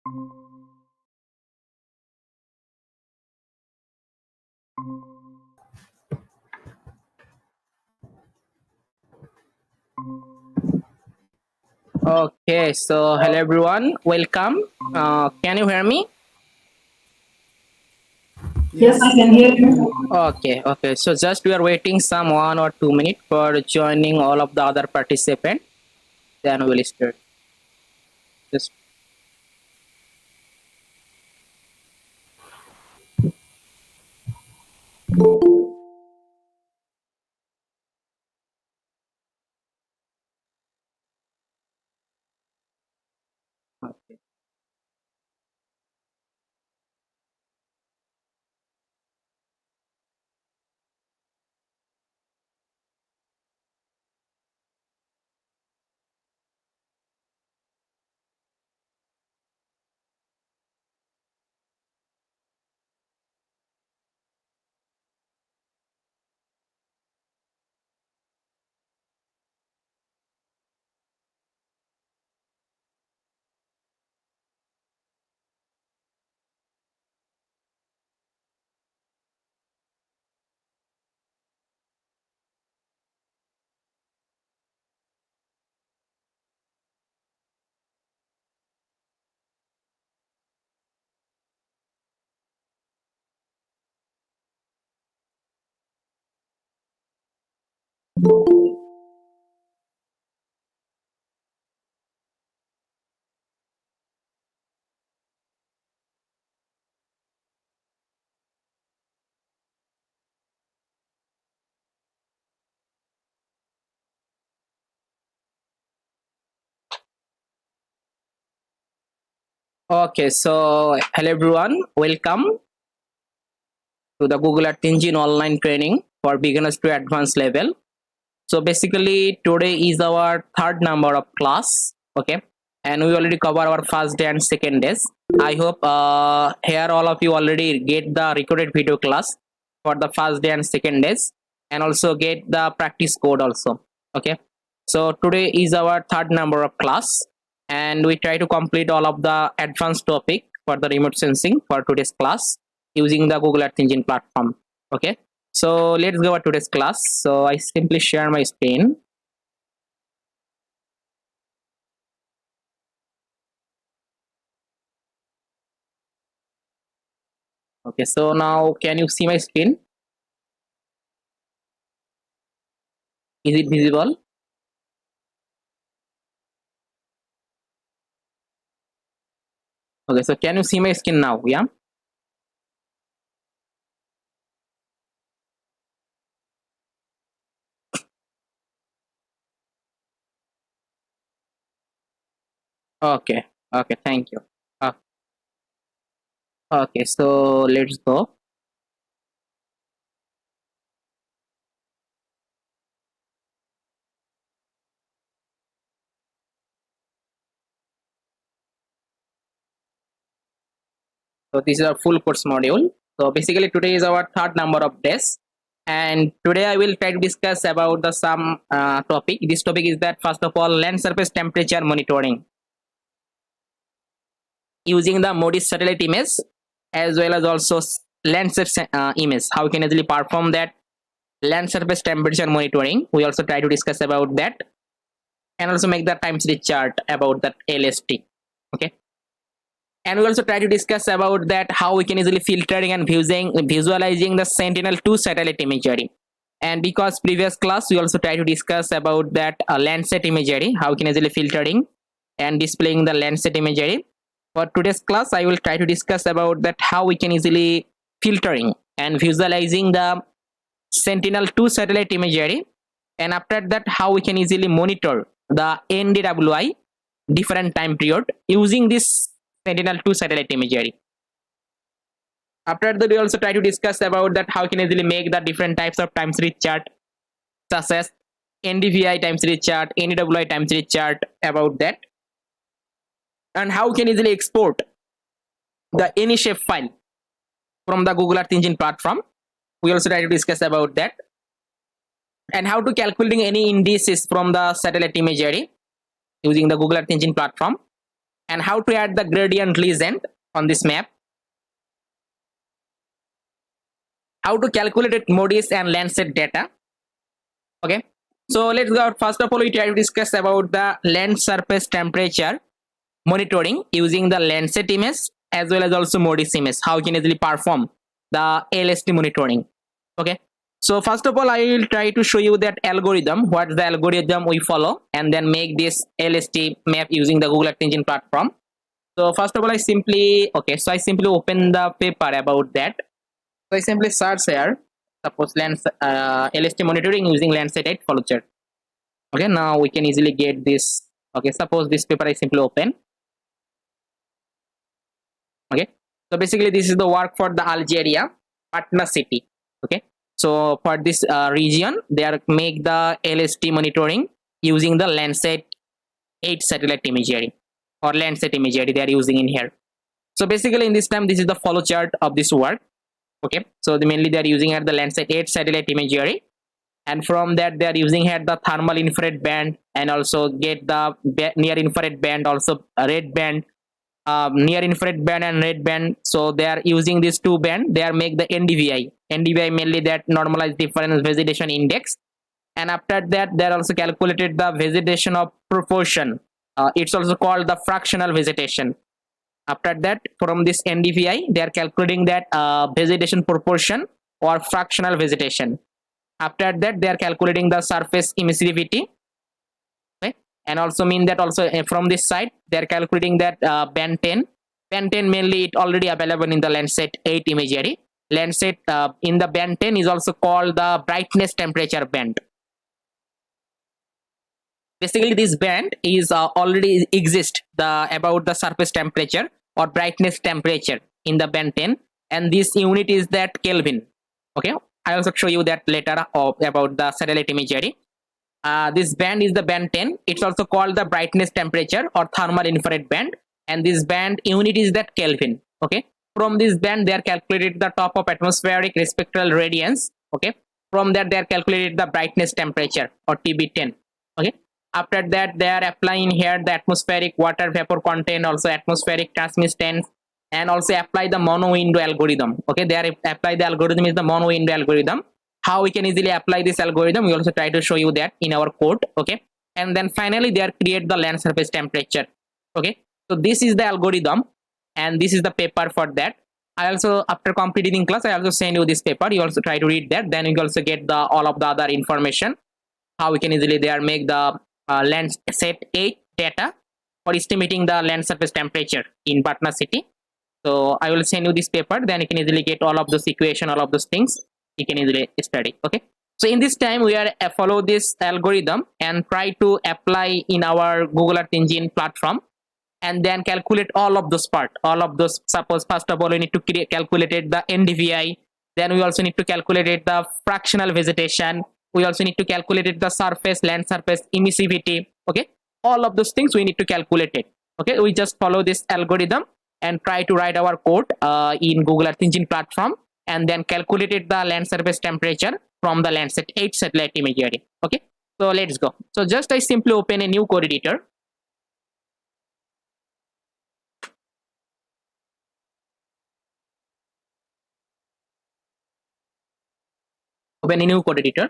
Okay, so hello everyone, welcome. Can you hear me? Yes, I can hear you. Okay. So just we are waiting some 1 or 2 minutes for joining all of the other participants. Then we'll start. Just okay. Okay, so hello everyone, welcome to the Google Earth Engine online training for beginners to advanced level. So basically today is our third number of class, okay, and we already cover our first day and second days. I hope here all of you already get the recorded video class for the first day and second days, and also get the practice code also, okay. So today is our third number of class, and we try to complete all of the advanced topic for the remote sensing for today's class using the Google Earth Engine platform, okay. So let's go to today's class. So I simply share my screen. Okay, so now can you see my screen? Is it visible? Okay, so can you see my screen now? Yeah. Okay. Okay. Thank you. Uh, okay. So let's go. So this is our full course module. So basically today is our third number of days, and today I will try to discuss about the some topic. This topic is that first of all land surface temperature monitoring using the MODIS satellite image as well as also Landsat image. How we can easily perform that land surface temperature monitoring. We also try to discuss about that, and also make the time series chart about that LST. Okay. And we also try to discuss about that how we can easily filtering and visualizing the Sentinel-2 satellite imagery. And because previous class we also try to discuss about that Landsat imagery, how we can easily filtering and displaying the Landsat imagery. For today's class, I will try to discuss about that how we can easily filtering and visualizing the Sentinel-2 satellite imagery, and after that how we can easily monitor the NDWI different time period using this Sentinel-2 satellite imagery. After that, we also try to discuss about that how we can easily make the different types of time series chart, such as NDVI time series chart, NDWI time series chart, about that, and how we can easily export the any shape file from the Google Earth Engine platform. We also try to discuss about that, and how to calculating any indices from the satellite imagery using the Google Earth Engine platform. and how to add the gradient legend on this map, how to calculate it MODIS and Landsat data. Okay, so let's go. First of all, we try to discuss about the land surface temperature monitoring using the Landsat image as well as also MODIS image. How you can easily perform the LST monitoring. Okay, so first of all, I will try to show you that algorithm, what's the algorithm we follow, and then make this LST map using the Google Earth Engine platform. So first of all, I simply open the paper about that. So I simply search here, suppose LST monitoring using Landsat 8 flowchart. Okay, now we can easily get this. Okay, suppose this paper I simply open. Okay, so basically this is the work for the Algeria Patna city. Okay, so for this region they are make the LST monitoring using the Landsat 8 satellite imagery or Landsat imagery they are using in here. So basically in this time this is the follow chart of this work. Okay, so mainly they are using here the Landsat 8 satellite imagery, and from that they are using here the thermal infrared band and also get the near infrared band, also red band, near infrared band and red band. So they are using these two band, they are make the NDVI mainly that normalized difference vegetation index, and after that they are also calculated the vegetation of proportion. It's also called the fractional vegetation. After that, from this NDVI they are calculating that vegetation proportion or fractional vegetation. After that they are calculating the surface emissivity. Okay, and also mean that also from this side they are calculating that band 10. Band 10 mainly it already available in the Landsat 8 imagery. Landsat in the band 10 is also called the brightness temperature band. Basically this band is already exist the about the surface temperature or brightness temperature in the band 10, and this unit is that Kelvin. Okay, I also show you that later about the satellite imagery. This band is the band 10. It's also called the brightness temperature or thermal infrared band, and this band unit is that Kelvin. Okay, from this band they are calculated the top of atmospheric spectral radiance. Okay, from that they are calculated the brightness temperature or TB10. Okay, after that they are applying here the atmospheric water vapor content, also atmospheric transmittance, and also apply the mono window algorithm. Okay, they are apply the algorithm is the mono window algorithm. How we can easily apply this algorithm, we also try to show you that in our code. Okay, and then finally they are create the land surface temperature. Okay, so this is the algorithm and this is the paper for that. I also, after completing class, I also send you this paper. You also try to read that, then you also get the all of the other information, how we can easily there make the Landsat 8 data for estimating the land surface temperature in Patna city. So I will send you this paper, then you can easily get all of those equation, all of those things you can easily study. Okay, so in this time we are follow this algorithm and try to apply in our Google Earth Engine platform, and then calculate all of those part, all of those. Suppose first of all we need to calculate the NDVI, then we also need to calculate the fractional vegetation, we also need to calculate the surface land surface emissivity. Okay, all of those things we need to calculate it. Okay, we just follow this algorithm and try to write our code in Google Earth Engine platform, and then calculated the land surface temperature from the Landsat 8 satellite imagery. Okay, so let's go. So just I simply open a new code editor. Open a new code editor.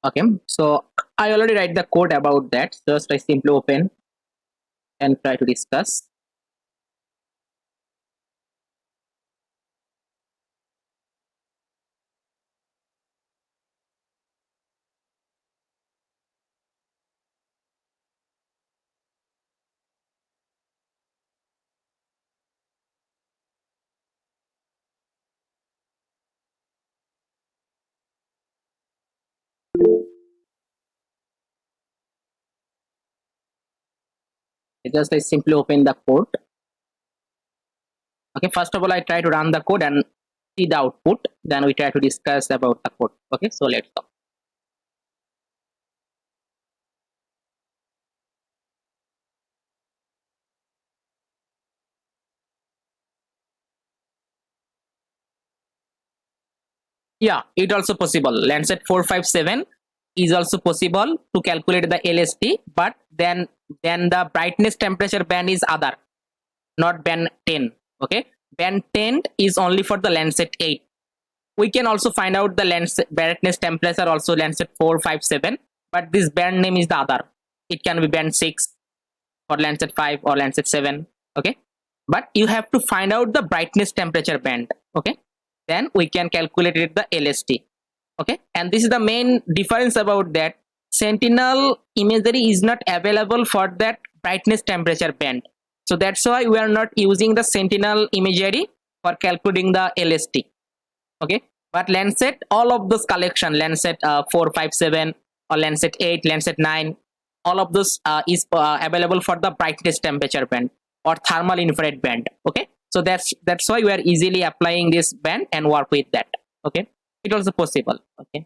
Okay, so I already write the code about that. Just I simply open and try to discuss. Just I simply open the code. Okay, first of all I try to run the code and see the output, then we try to discuss about the code. Okay, so let's go. Yeah, it also possible. Landsat 457 is also possible to calculate the LST, but then the brightness temperature band is other, not band 10. Okay, band 10 is only for the Landsat 8. We can also find out the brightness temperature also Landsat 457, but this band name is the other. It can be band 6 or Landsat 5 or Landsat 7. Okay, but you have to find out the brightness temperature band. Okay, then we can calculate it the LST. Okay, and this is the main difference about that. Sentinel imagery is not available for that brightness temperature band, so that's why we are not using the Sentinel imagery for calculating the LST. Okay, but Landsat, all of those collection, Landsat 457 or Landsat 8, Landsat 9, all of those is available for the brightness temperature band or thermal infrared band. Okay, so that's why we are easily applying this band and work with that. Okay, it also possible. Okay,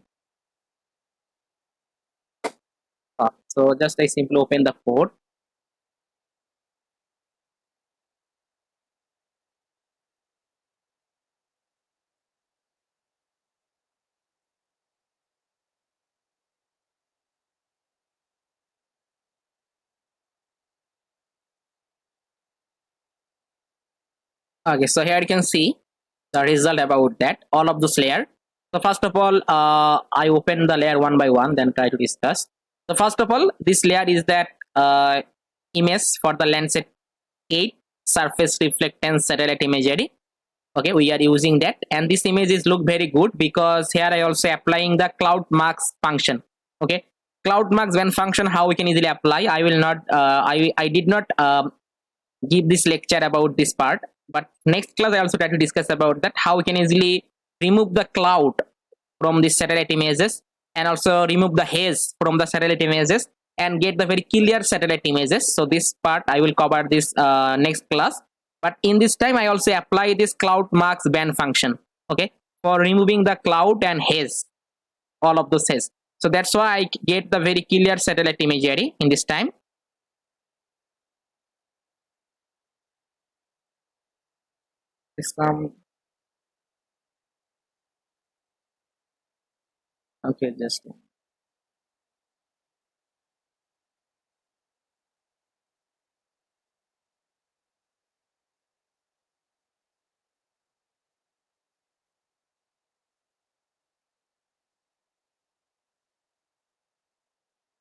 so just I simply open the code. Okay, so here you can see the result about that, all of those layer. So first of all, I open the layer one by one, then try to discuss. So first of all, this layer is that image for the Landsat 8 surface reflectance satellite imagery. Okay, we are using that, and this image is look very good because here I also applying the cloud marks function. Okay, cloud marks when function, how we can easily apply. I will not I did not give this lecture about this part, but next class I also try to discuss about that, how we can easily remove the cloud from the satellite images and also remove the haze from the satellite images and get the very clear satellite images. So this part I will cover this next class, but in this time I also apply this cloud marks band function. Okay, for removing the cloud and haze, all of those haze. So that's why I get the very clear satellite imagery in this time. Okay, just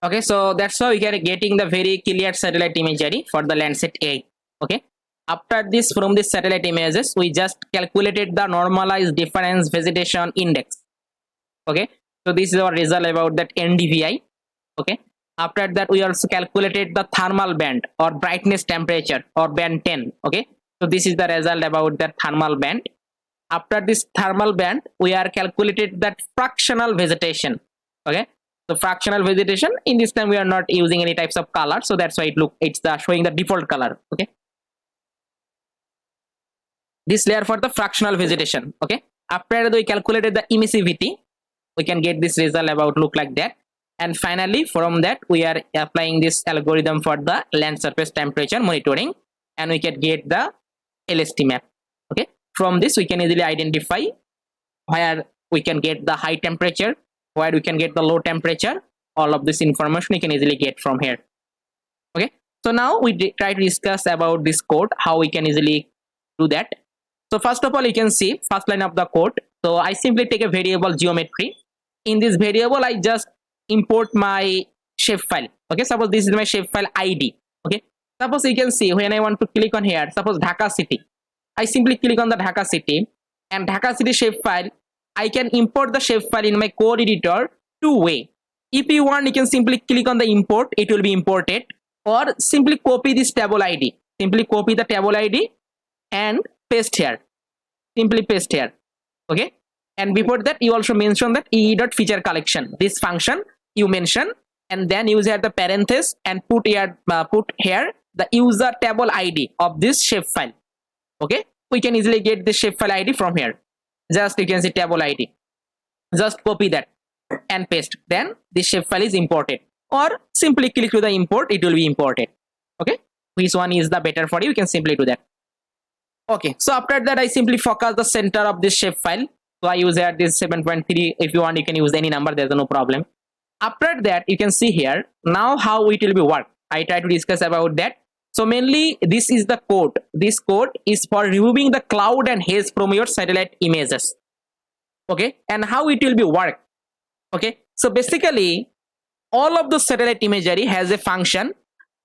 okay, so that's why we are getting the very clear satellite imagery for the Landsat 8. Okay, after this, from this satellite images, we just calculated the normalized difference vegetation index. Okay, so this is our result about that NDVI. Okay, after that we also calculated the thermal band or brightness temperature or band 10. Okay, so this is the result about that thermal band. After this thermal band, we are calculated that fractional vegetation. Okay, so fractional vegetation, in this time we are not using any types of color, so that's why it's the showing the default color. Okay, this layer for the fractional vegetation. Okay, after that we calculated the emissivity, we can get this result about look like that. And finally from that we are applying this algorithm for the land surface temperature monitoring, and we can get the LST map. Okay, from this we can easily identify where we can get the high temperature, where we can get the low temperature. All of this information we can easily get from here. Okay, so now we try to discuss about this code, how we can easily do that. So first of all, you can see first line of the code. So I simply take a variable geometry. In this variable I just import my shapefile. Okay, suppose this is my shapefile ID. Okay, suppose you can see when I want to click on here, suppose Dhaka city, I simply click on the Dhaka city, and Dhaka city shapefile, I can import the shapefile in my code editor two way. If you want, you can simply click on the import, it will be imported, or simply copy this table ID. Simply copy the table ID and paste here. Simply paste here. Okay, and before that you also mention that e.feature collection, this function you mention, and then use here the parenthesis and put here the user table ID of this shapefile. Okay, we can easily get the shapefile ID from here. Just you can see table ID, just copy that and paste, then this shapefile is imported, or simply click to the import, it will be imported. Okay, which one is the better for you, you can simply do that. Okay, so after that I simply focus the center of this shapefile. So I use here this 7.3. If you want, you can use any number, there's no problem. After that, you can see here now how it will be work. I try to discuss about that. So mainly this is the code. This code is for removing the cloud and haze from your satellite images. Okay, and how it will be work. Okay, so basically all of the satellite imagery has a function,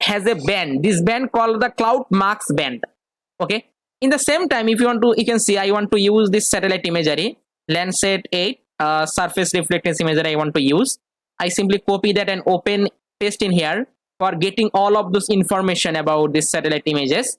has a band. This band called the cloud max band. Okay, in the same time, if you want to, you can see I want to use this satellite imagery, Landsat 8 surface reflectance imagery I want to use. I simply copy that and open, paste in here for getting all of this information about this satellite images.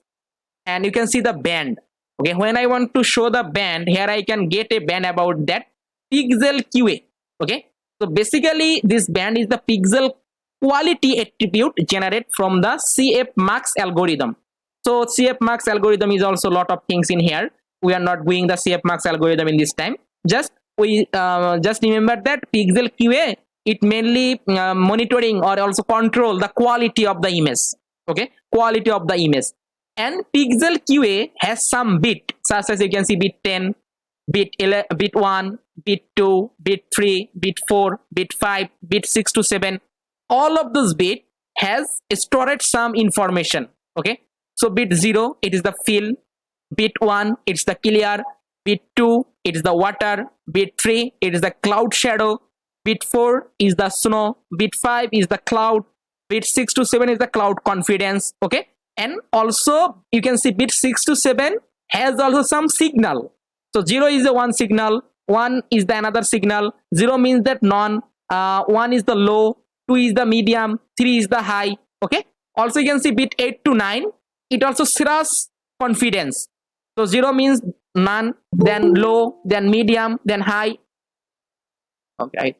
And you can see the band. Okay, when I want to show the band, here I can get a band about that pixel QA. Okay, so basically this band is the pixel quality attribute generated from the CF max algorithm. So CF max algorithm is also a lot of things in here. We are not doing the CF max algorithm in this time. Just remember that pixel QA, it mainly monitoring or also control the quality of the image. Okay, quality of the image. And pixel QA has some bit, such as you can see bit 10, bit 11, bit 1, bit 2, bit 3, bit 4, bit 5, bit 6 to 7. All of those bit has stored some information. Okay, so bit 0, it is the fill. Bit 1, it's the clear. Bit 2, it is the water. Bit 3, it is the cloud shadow. Bit 4 is the snow. Bit 5 is the cloud. Bit 6 to 7 is the cloud confidence. Okay, and also you can see bit 6 to 7 has also some signal. So 0 is the one signal, 1 is the another signal, 0 means that none, 1 is the low, 2 is the medium, 3 is the high. Okay, also you can see bit 8 to 9, it also cirrus confidence. So 0 means none, then low, then medium, then high. Okay,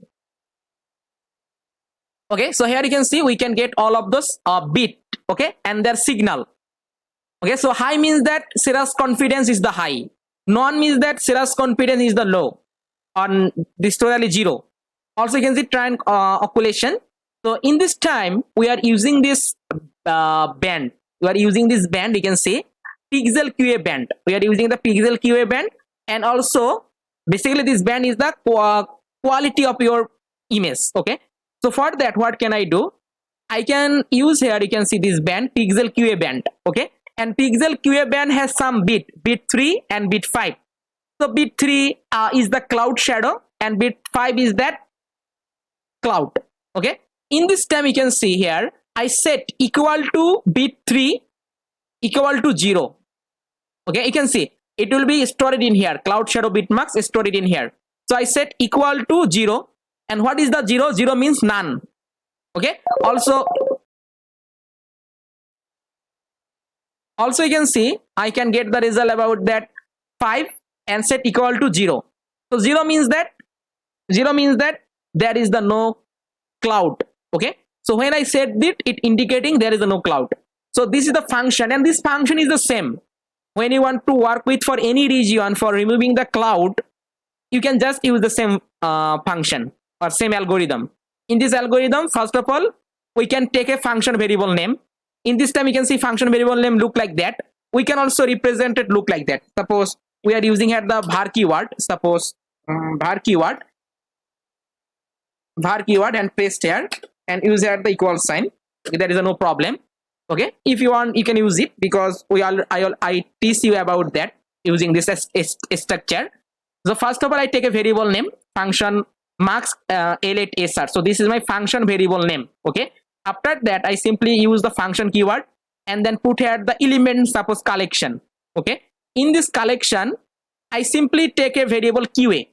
okay, so here you can see we can get all of those bit, okay, and their signal. Okay, so high means that cirrus confidence is the high, none means that cirrus confidence is the low, on this totally 0. Also you can see trend occultation. So in this time we are using this band, we are using this band, you can see pixel QA band, we are using the pixel QA band. And also basically this band is the quality of your image. Okay, so for that what can I do, I can use here, you can see this band pixel QA band. Okay, and pixel QA band has some bit 3 and bit 5. So bit 3 is the cloud shadow and bit 5 is that cloud. Okay, in this time you can see here I set equal to bit 3 equal to 0. Okay, you can see it will be stored in here, cloud shadow bit max is stored in here. So I set equal to 0, and what is the 0? 0 means none. Okay, also you can see I can get the result about that 5 and set equal to 0. So 0 means that there is the no cloud. Okay, so when I set it indicating there is a no cloud. So this is the function, and this function is the same when you want to work with for any region for removing the cloud. You can just use the same function or same algorithm. In this algorithm, first of all, we can take a function variable name. In this time you can see function variable name look like that. We can also represent it look like that. Suppose we are using here the var keyword, suppose var keyword and paste here and use here the equal sign. Okay, there is no problem. Okay, if you want you can use it, because I teach you about that using this as structure. So first of all I take a variable name, function max L8SR. So this is my function variable name. Okay, after that I simply use the function keyword and then put here the element, suppose collection. Okay, in this collection I simply take a variable QA.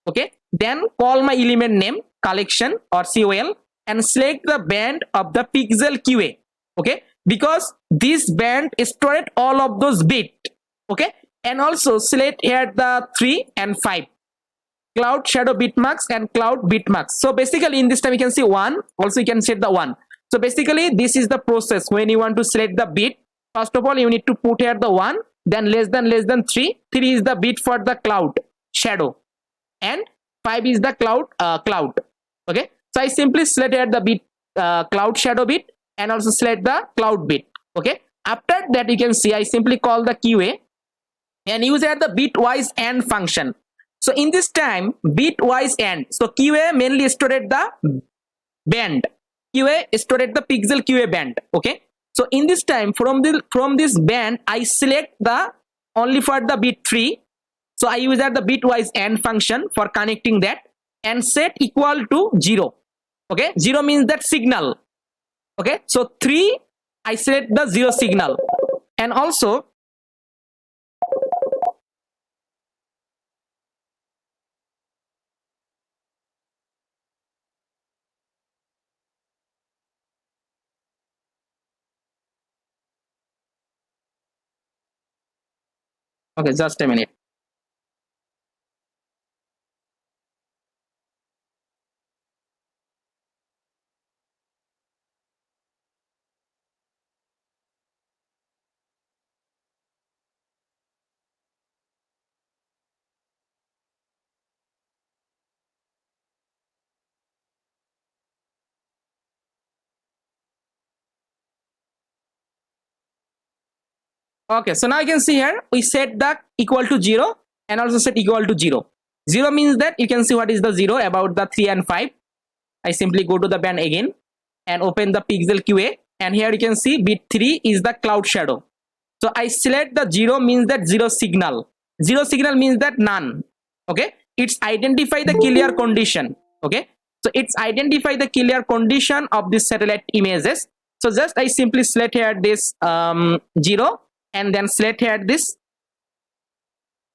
Okay, then call my element name collection or COL and select the band of the pixel QA. Okay, because this band stored all of those bits. Okay, and also select here the 3 and 5, cloud shadow bitmax and cloud bitmax. So basically in this time you can see 1, also you can set the 1. So basically this is the process when you want to select the bit. First of all you need to put here the 1, then less than 3 is the bit for the cloud shadow, and 5 is the cloud. Okay, so I simply select here the bit cloud shadow bit and also select the cloud bit. Okay, after that you can see I simply call the QA and use here the bitwise AND function. So in this time, bitwise AND. So QA mainly stored the band. QA stored the pixel QA band. Okay. So in this time, from this band, I select the only for the bit 3. So I use the bitwise AND function for connecting that and set equal to 0. Okay. 0 means that signal. Okay. So 3, I select the 0 signal. And also okay, just a minute. Okay, so now you can see here we set the equal to 0 and also set equal to 0. 0 means that you can see what is the 0 about the 3 and 5. I simply go to the band again and open the pixel QA, and here you can see bit 3 is the cloud shadow. So I select the 0 means that 0 signal. 0 signal means that none. Okay, it's identify the clear condition. Okay, so it's identify the clear condition of this satellite images. So just I simply select here this 0 and then select here this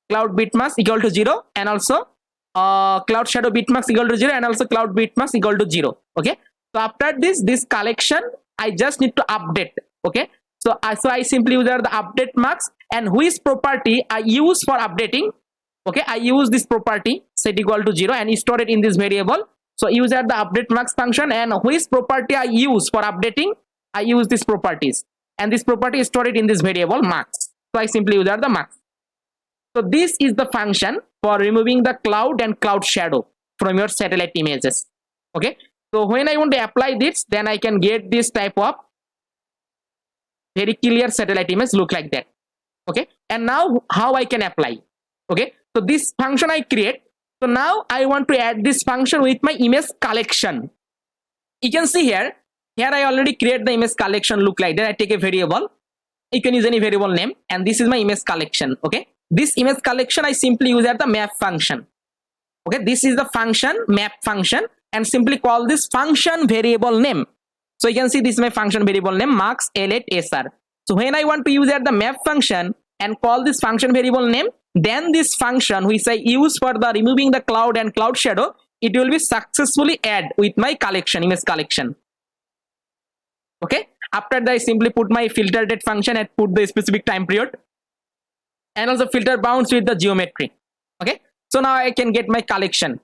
cloud bitmask equal to 0 and also cloud shadow bitmask equal to 0 and also cloud bitmask equal to 0. Okay, so after this collection I just need to update. Okay, so I simply use the update marks, and which property I use for updating. Okay, I use this property set equal to 0 and store it in this variable. So use the update marks function, and which property I use for updating, I use these properties, and this property is stored in this variable marks. So I simply use the marks. So this is the function for removing the cloud and cloud shadow from your satellite images. Okay, so when I want to apply this, then I can get this type of very clear satellite image look like that. Okay, and now how I can apply. Okay, so this function I create. So now I want to add this function with my image collection. You can see here I already create the image collection look like that. I take a variable, you can use any variable name, and this is my image collection. Okay, this image collection I simply use at the map function. Okay, this is the function map function, and simply call this function variable name. So you can see this is my function variable name marks L8SR. So when I want to use at the map function and call this function variable name, then this function which I use for the removing the cloud and cloud shadow, it will be successfully add with my collection, image collection. Okay, after that I simply put my filter date function and put the specific time period, and also filter bounds with the geometry. Okay, so now I can get my collection.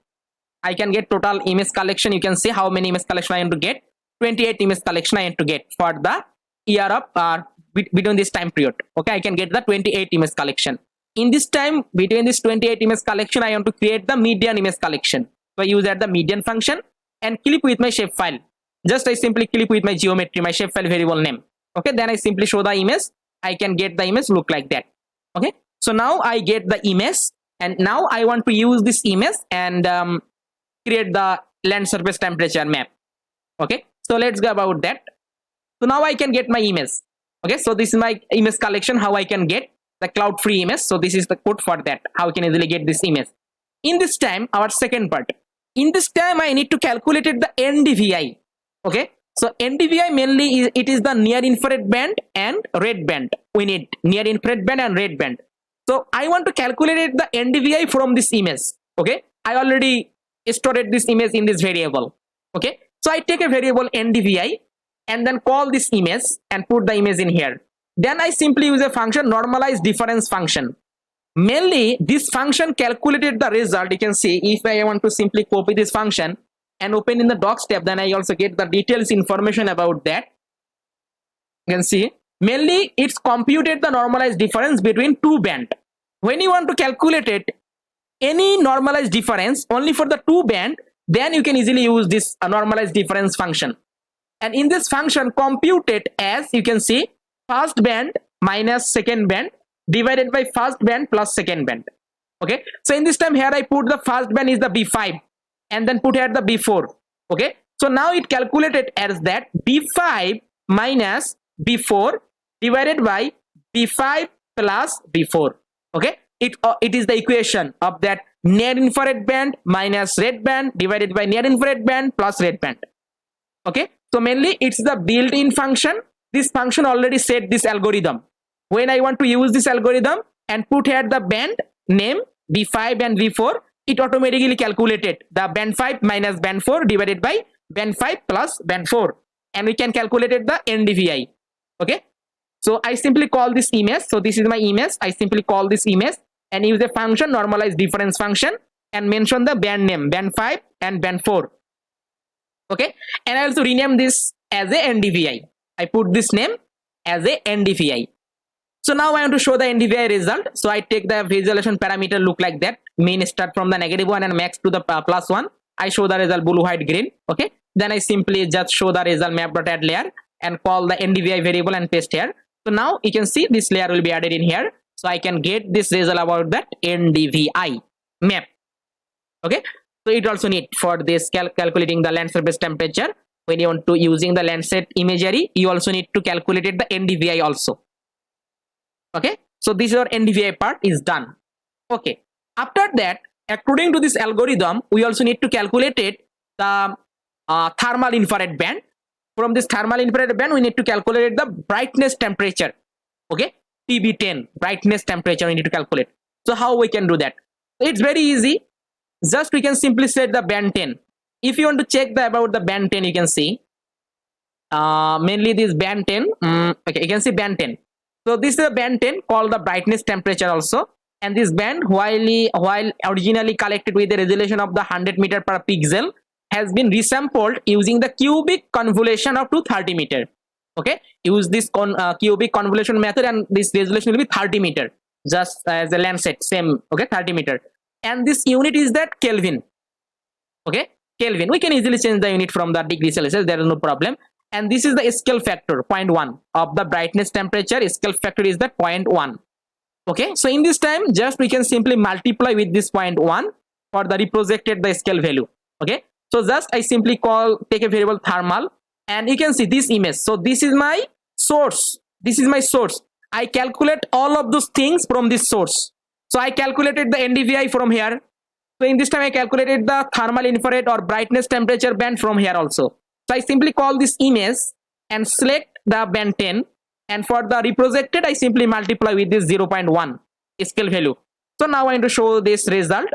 I can get total image collection. You can see how many image collection I want to get. 28 image collection I want to get for the year of between this time period. Okay, I can get the 28 image collection. In this time between this 28 image collection, I want to create the median image collection. So I use that the median function and clip with my shapefile. Just I simply clip with my geometry, my shapefile variable name. Okay, then I simply show the image. I can get the image look like that. Okay, so now I get the image, and now I want to use this image and create the land surface temperature map. Okay, so let's go about that. So now I can get my image. Okay, so this is my image collection, how I can get the cloud free image. So this is the code for that, how I can easily get this image. In this time, our second part, in this time I need to calculate the NDVI. Okay, so NDVI mainly it is the near infrared band and red band. We need near infrared band and red band. So I want to calculate the NDVI from this image. Okay, I already stored this image in this variable. Okay, so I take a variable NDVI and then call this image and put the image in here. Then I simply use a function normalize difference function. Mainly this function calculated the result. You can see if I want to simply copy this function and open in the docs tab, then I also get the details information about that. You can see mainly it's computed the normalized difference between two band. When you want to calculate it, any normalized difference only for the two band, then you can easily use this normalized difference function. And in this function compute it as, you can see, first band minus second band divided by first band plus second band. Okay, so in this time here I put the first band is the B5 and then put here the B4. Okay, so now it calculated as that B5 minus B4 divided by B5 plus B4. Okay, it is the equation of that near infrared band minus red band divided by near infrared band plus red band. Okay, so mainly it's the built-in function. This function already set this algorithm. When I want to use this algorithm and put here the band name B5 and B4, it automatically calculated the band 5 minus band 4 divided by band 5 plus band 4, and we can calculate the NDVI. Okay, so I simply call this image. So this is my image. I simply call this image and use a function normalize difference function and mention the band name band 5 and band 4. Okay, and I also rename this as a NDVI. I put this name as a NDVI. So now I want to show the NDVI result. So I take the visualization parameter look like that. Mean start from the -1 and max to the +1. I show the result blue, white, green. Okay, then I simply just show the result map.add layer and call the NDVI variable and paste here. So now you can see this layer will be added in here. So I can get this result about that NDVI map. Okay, so it also need for this calculating the land surface temperature. When you want to using the Landsat imagery, you also need to calculate the NDVI also. Okay, so this is our NDVI part is done. Okay, after that, according to this algorithm, we also need to calculate it the thermal infrared band. From this thermal infrared band, we need to calculate the brightness temperature. Okay, TB10 brightness temperature we need to calculate. So how we can do that? It's very easy. Just we can simply set the band 10. If you want to check about the band 10, you can see mainly this band 10. Okay, you can see band 10. So this is a band 10 called the brightness temperature also, and this band while originally collected with the resolution of the 100 meter per pixel has been resampled using the cubic convolution of 230 meter. Okay, use this cubic convolution method and this resolution will be 30 meter just as a Landsat same. Okay, 30 meter, and this unit is that Kelvin. Okay, Kelvin. We can easily change the unit from the degree Celsius. There is no problem. And this is the scale factor 0.1 of the brightness temperature. Scale factor is the 0.1. Okay, so in this time just we can simply multiply with this 0.1 for the reprojected the scale value. Okay, so just I simply take a variable thermal, and you can see this image. So this is my source. This is my source. I calculate all of those things from this source. So I calculated the NDVI from here. So in this time I calculated the thermal infrared or brightness temperature band from here also. So I simply call this image and select the band 10, and for the reprojected I simply multiply with this 0.1 scale value. So now I want to show this result.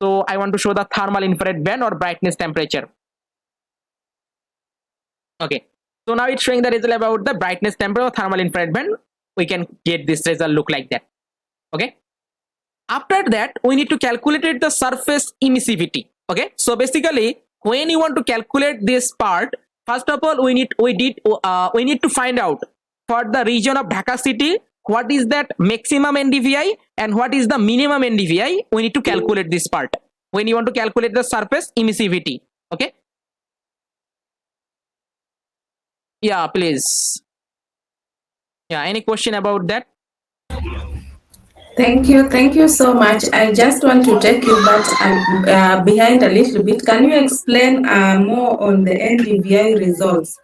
So I want to show the thermal infrared band or brightness temperature. Okay, so now it's showing the result about the brightness temperature or thermal infrared band. We can get this result look like that. Okay, after that we need to calculate the surface emissivity. Okay, so basically when you want to calculate this part, first of all we need to find out for the region of Dhaka city what is that maximum NDVI and what is the minimum NDVI. We need to calculate this part when you want to calculate the surface emissivity. Okay, yeah, please. Yeah, any question about that? Thank you so much. I just want to take you back behind a little bit. Can you explain more on the NDVI results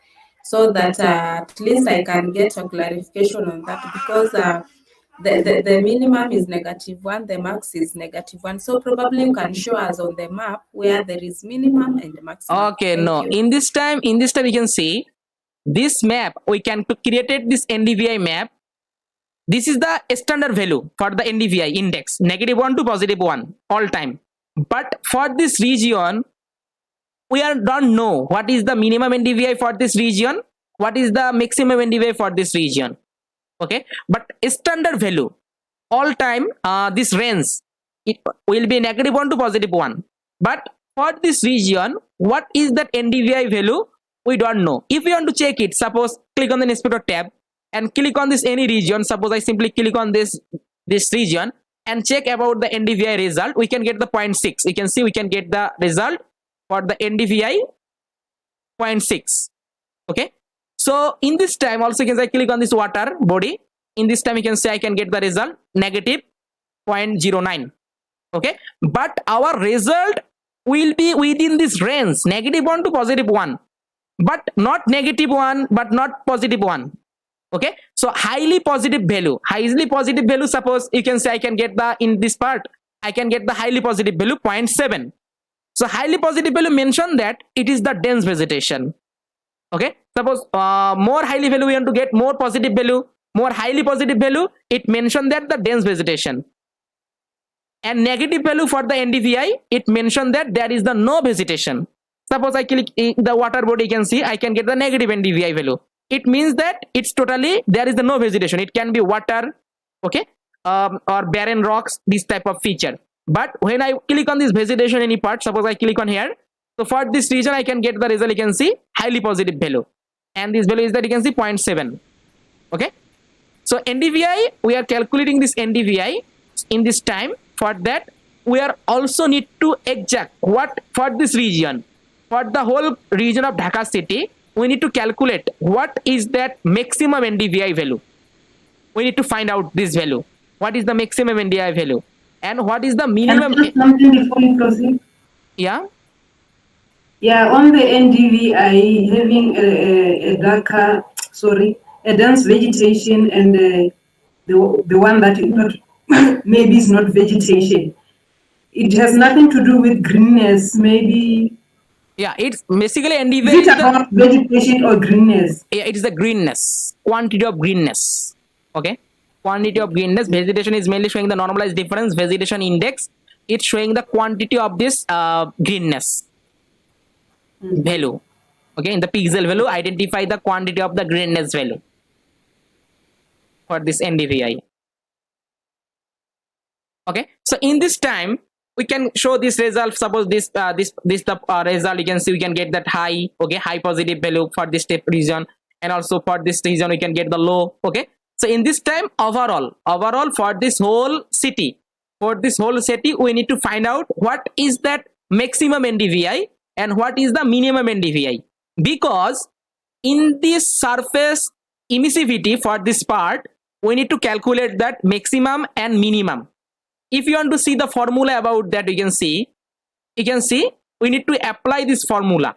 so that at least I can get a clarification on that, because the minimum is -1, the max is -1. So probably you can show us on the map where there is minimum and maximum. Okay, Thank no, you. in this time we can see this map. We can create this NDVI map. This is the standard value for the NDVI index, -1 to +1 all time. But for this region, we don't know what is the minimum NDVI for this region, what is the maximum NDVI for this region. Okay, but standard value all time, this range it will be -1 to +1. But for this region, what is that NDVI value? We don't know. If you want to check it, suppose click on the inspector tab and click on this any region. Suppose I simply click on this region and check about the NDVI result. We can get the 0.6. You can see we can get the result for the NDVI 0.6. Okay, so in this time also you can say click on this water body. In this time you can say I can get the result -0.09. Okay, but our result will be within this range, -1 to +1, but not -1, but not +1. Okay, so highly positive value, suppose you can say I can get the, in this part I can get the highly positive value 0.7. So highly positive value mention that it is the dense vegetation. Okay, suppose more highly value we want to get more positive value, more highly positive value, it mentioned that the dense vegetation. And negative value for the NDVI, it mentioned that there is the no vegetation. Suppose I click the water body, you can see I can get the negative NDVI value. It means that it's totally, there is the no vegetation. It can be water, okay, or barren rocks, this type of feature. But when I click on this vegetation any part, suppose I click on here, so for this region I can get the result, you can see highly positive value, and this value is that you can see 0.7. okay, so NDVI, we are calculating this NDVI in this time. For that we are also need to exact what for this region, for the whole region of Dhaka city, we need to calculate what is that maximum NDVI value. We need to find out this value, what is the maximum NDVI value and what is the minimum. Something before you proceed. Yeah, on the NDVI having a darker, a dense vegetation, and the one that is not maybe is not vegetation, it has nothing to do with greenness, maybe. Yeah, it's basically NDVI. Is it about vegetation or greenness? Yeah, it is the greenness, quantity of greenness. Okay, quantity of greenness. Vegetation is mainly showing the normalized difference. Vegetation index, it's showing the quantity of this greenness value. Okay, in the pixel value, identify the quantity of the greenness value for this NDVI. Okay, so in this time we can show this result. Suppose this the result, you can see we can get that high, okay, high positive value for this step region, and also for this region we can get the low. Okay, so in this time overall for this whole city, we need to find out what is that maximum NDVI and what is the minimum NDVI, because in this surface emissivity for this part we need to calculate that maximum and minimum. If you want to see the formula about that, you can see we need to apply this formula.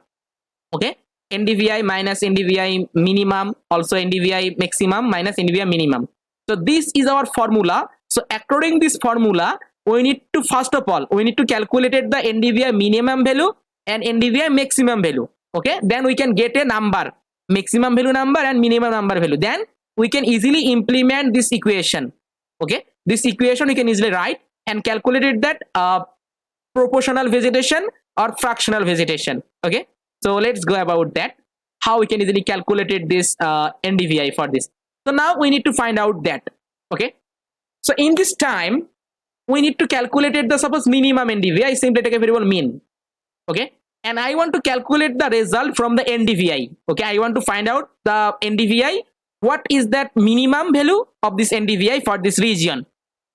Okay, NDVI minus NDVI minimum, also NDVI maximum minus NDVI minimum. So this is our formula. So according this formula, we need to first of all we need to calculate the NDVI minimum value and NDVI maximum value. Okay, then we can get a number, maximum value number and minimum number value. Then we can easily implement this equation. Okay, this equation we can easily write and calculate that proportional vegetation or fractional vegetation. Okay, so let's go about that, how we can easily calculate this NDVI for this. So now we need to find out that. Okay, so in this time we need to calculate the suppose minimum NDVI. Simply take a variable mean. Okay, and I want to calculate the result from the NDVI. Okay, I want to find out the NDVI, what is that minimum value of this NDVI for this region.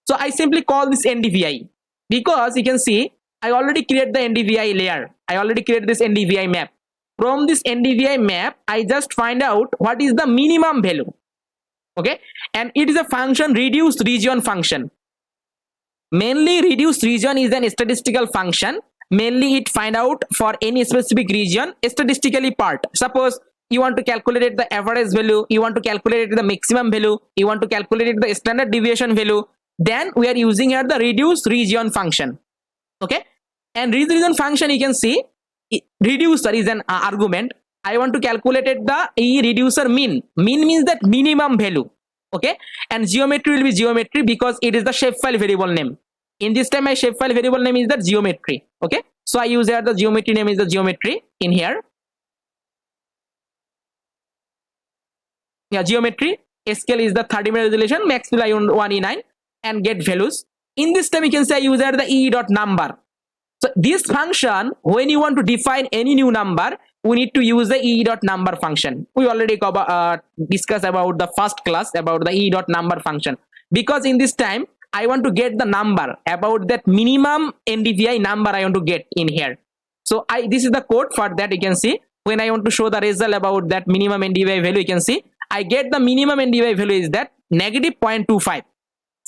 So I simply call this NDVI, because you can see I already create the NDVI layer, I already create this NDVI map. From this NDVI map I just find out what is the minimum value. Okay, and it is a function, reduced region function. Mainly reduced region is an statistical function. Mainly it find out for any specific region statistically part. Suppose you want to calculate the average value, you want to calculate the maximum value, you want to calculate the standard deviation value, then we are using here the reduced region function. Okay, and reduced region function, you can see reducer is an argument. I want to calculate the reducer mean. Mean means that minimum value. Okay, and geometry will be geometry because it is the shapefile variable name. In this time my shapefile variable name is the geometry. Okay, so I use here the geometry name is the geometry in here. Yeah, geometry scale is the 30mm resolution, max will I 1E9 and get values. In this time you can say I use here the e.number. So this function, when you want to define any new number, we need to use the e.number function. We already discussed about the first class about the e.number function, because in this time I want to get the number about that minimum NDVI number I want to get in here. So this is the code for that. You can see when I want to show the result about that minimum NDVI value, you can see I get the minimum NDVI value is that -0.25